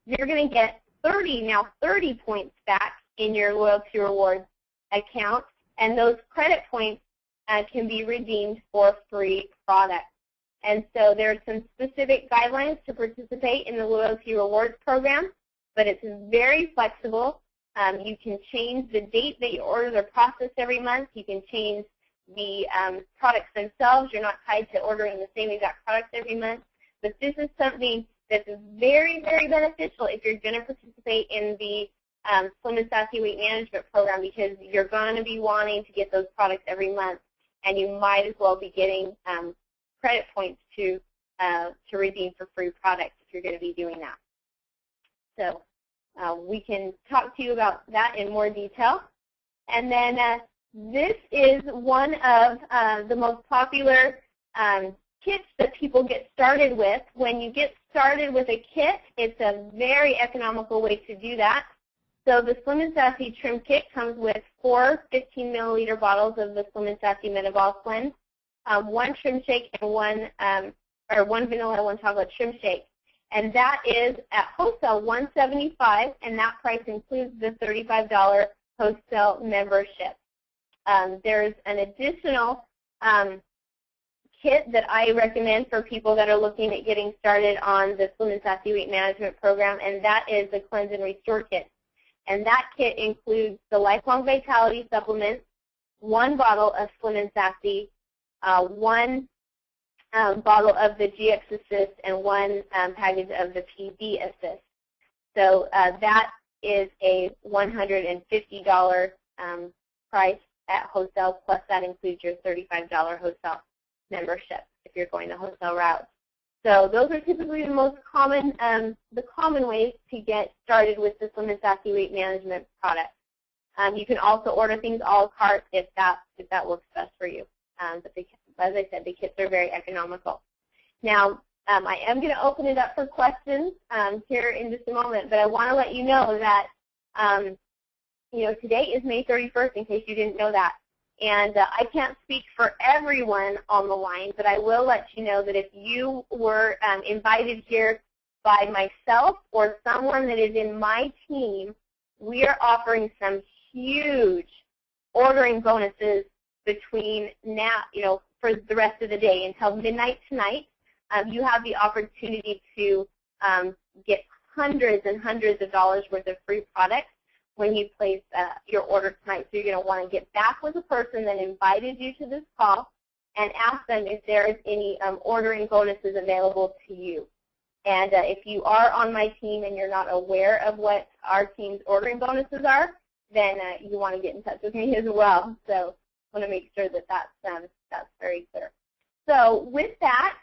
you're going to get 30 points back in your Loyalty Rewards account, and those credit points can be redeemed for free products. And so there are some specific guidelines to participate in the Loyalty Rewards program, but it's very flexible. You can change the date that your orders are processed every month. You can change the products themselves. You're not tied to ordering the same exact products every month. But this is something that's very, very beneficial if you're going to participate in the Slim and Sassy Weight Management program, because you're going to be wanting to get those products every month, and you might as well be getting credit points to redeem for free products if you're going to be doing that. So we can talk to you about that in more detail. And then this is one of the most popular kits that people get started with. When you get started with a kit, it's a very economical way to do that. So the Slim and Sassy Trim Kit comes with 4 15-milliliter bottles of the Slim and Sassy Metabolic Blend, 1 trim shake, and one vanilla, 1 chocolate trim shake. And that is at wholesale $175, and that price includes the $35 wholesale membership. There's an additional kit that I recommend for people that are looking at getting started on the Slim and Sassy Weight Management program, and that is the Cleanse and Restore Kit. And that kit includes the Lifelong Vitality Supplements, 1 bottle of Slim and Sassy, 1 bottle of the GX Assist, and 1 package of the PD Assist. So that is a $150 price at wholesale, plus that includes your $35 wholesale membership if you're going the wholesale route. So those are typically the most common, ways to get started with the Slim and Sassy Weight Management product. You can also order things a la carte if that works best for you. But as I said, the kits are very economical. Now, I am going to open it up for questions here in just a moment, but I want to let you know that today is May 31st, in case you didn't know that. And I can't speak for everyone on the line, but I will let you know that if you were invited here by myself or someone that is in my team, we are offering some huge ordering bonuses between now, for the rest of the day until midnight tonight. You have the opportunity to get hundreds and hundreds of dollars worth of free products when you place your order tonight. So you're going to want to get back with the person that invited you to this call and ask them if there is any ordering bonuses available to you. And if you are on my team and you're not aware of what our team's ordering bonuses are, then you want to get in touch with me as well. So I want to make sure that that's very clear. So with that,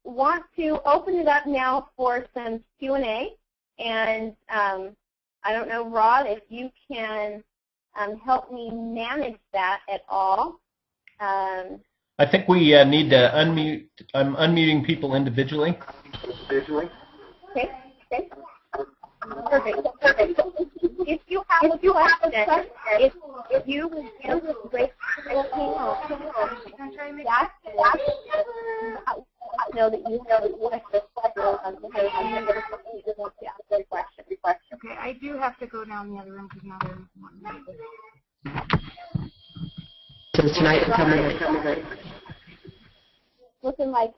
want to open it up now for some Q&A. And I don't know, Rod, if you can help me manage that at all. I think we need to unmute. I'm unmuting people individually. Okay. Perfect. If you have a question, if you would just break the know that you have a question. Okay, I do have to go down the other room because now there's one. Tonight and coming. Looking like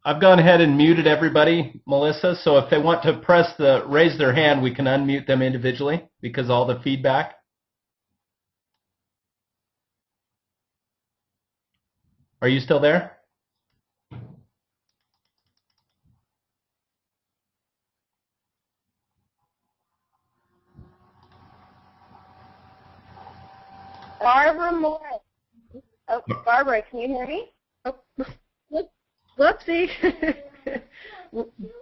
I've gone ahead and muted everybody, Melissa, so if they want to raise their hand, we can unmute them individually because all the feedback. Are you still there? Barbara Morris. Oh, Barbara, can you hear me? Oh, whoopsie.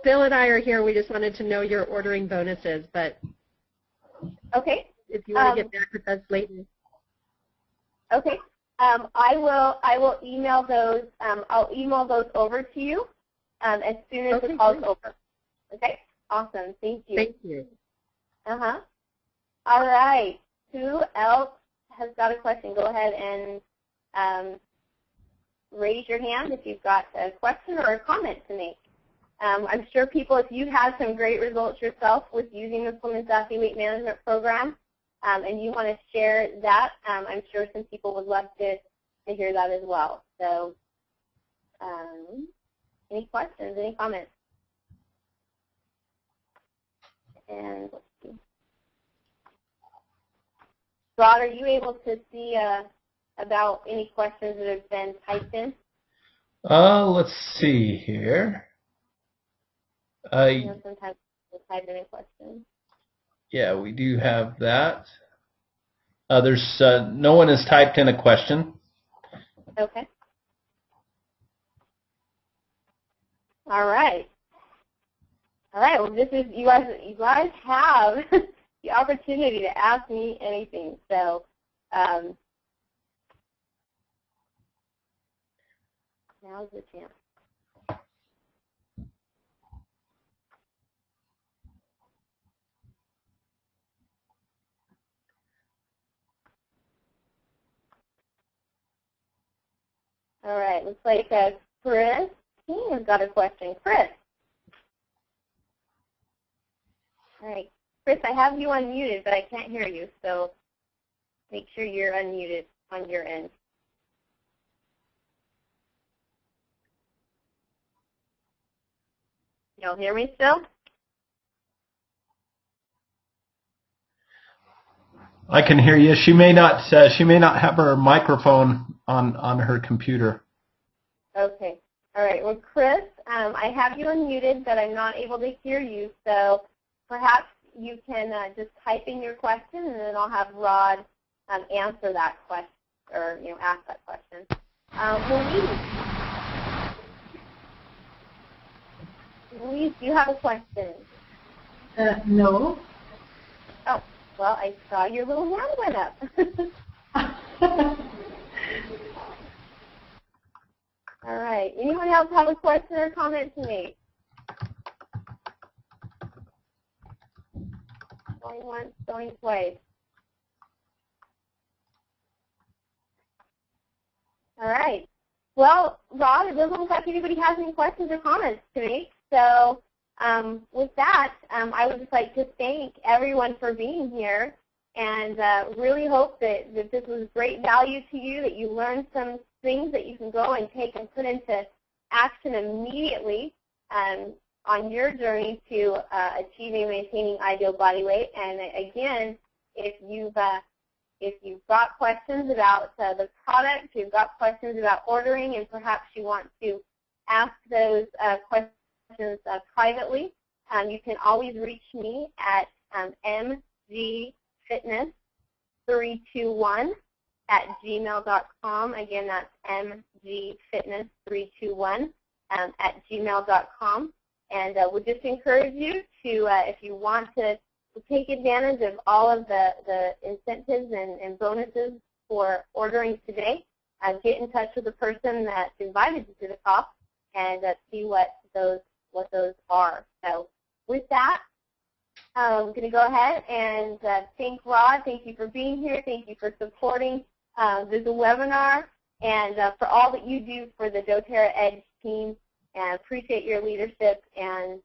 Bill and I are here. We just wanted to know your ordering bonuses, but okay. If you want to get back with us later. Okay. I will email those. I'll email those over to you as soon as the call's over. Okay. Awesome. Thank you. Thank you. All right. Who else has got a question? Go ahead and raise your hand if you've got a question or a comment to make. I'm sure people, if you've had some great results yourself with using the Women's Athlete Weight Management Program, and you want to share that, I'm sure some people would love to hear that as well. So any questions, any comments? And let's see. Rod, are you able to see about any questions that have been typed in? Let's see here. Sometimes we'll type in a question. Yeah, we do have that. There's no one has typed in a question. Okay. All right. Well, this is you guys have the opportunity to ask me anything. So now's the chance. All right, looks like Chris has got a question. Chris. All right, Chris, I have you unmuted, but I can't hear you, so make sure you're unmuted on your end. Y'all hear me still? I can hear you. She may not have her microphone on her computer. Okay. All right. Well, Chris, I have you unmuted, but I'm not able to hear you. So perhaps you can just type in your question, and then I'll have Rod answer that question, or ask that question. Louise, do you have a question? No. Oh. Well, I saw your little hand went up. All right. Anyone else have a question or comment to make? Going once, going twice. All right. Well, Rod, it doesn't look like anybody has any questions or comments to make. So with that, I would just like to thank everyone for being here, and really hope that this was great value to you, that you learned some things that you can go and take and put into action immediately on your journey to achieving and maintaining ideal body weight. And again, if you've if you've got questions about the product, you've got questions about ordering, and perhaps you want to ask those questions privately, you can always reach me at mgfitness321@gmail.com. Again, that's mgfitness321 at gmail.com. And would just encourage you to, if you want to take advantage of all of the incentives and bonuses for ordering today, get in touch with the person that invited you to the talk and see what those are. So with that, I'm going to go ahead and thank Rod. Thank you for being here. Thank you for supporting this webinar and for all that you do for the doTERRA Edge team. And appreciate your leadership and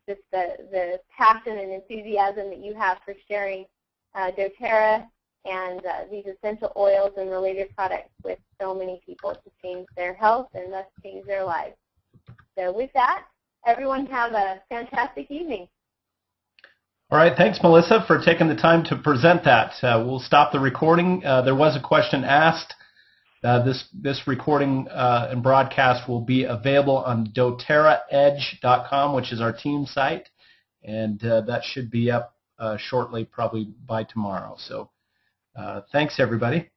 just the passion and enthusiasm that you have for sharing doTERRA and these essential oils and related products with so many people to change their health and thus change their lives. So with that, everyone have a fantastic evening. All right, thanks, Melissa, for taking the time to present that. We'll stop the recording. There was a question asked. This recording and broadcast will be available on doTERRAEdge.com, which is our team site, and that should be up shortly, probably by tomorrow. So thanks, everybody.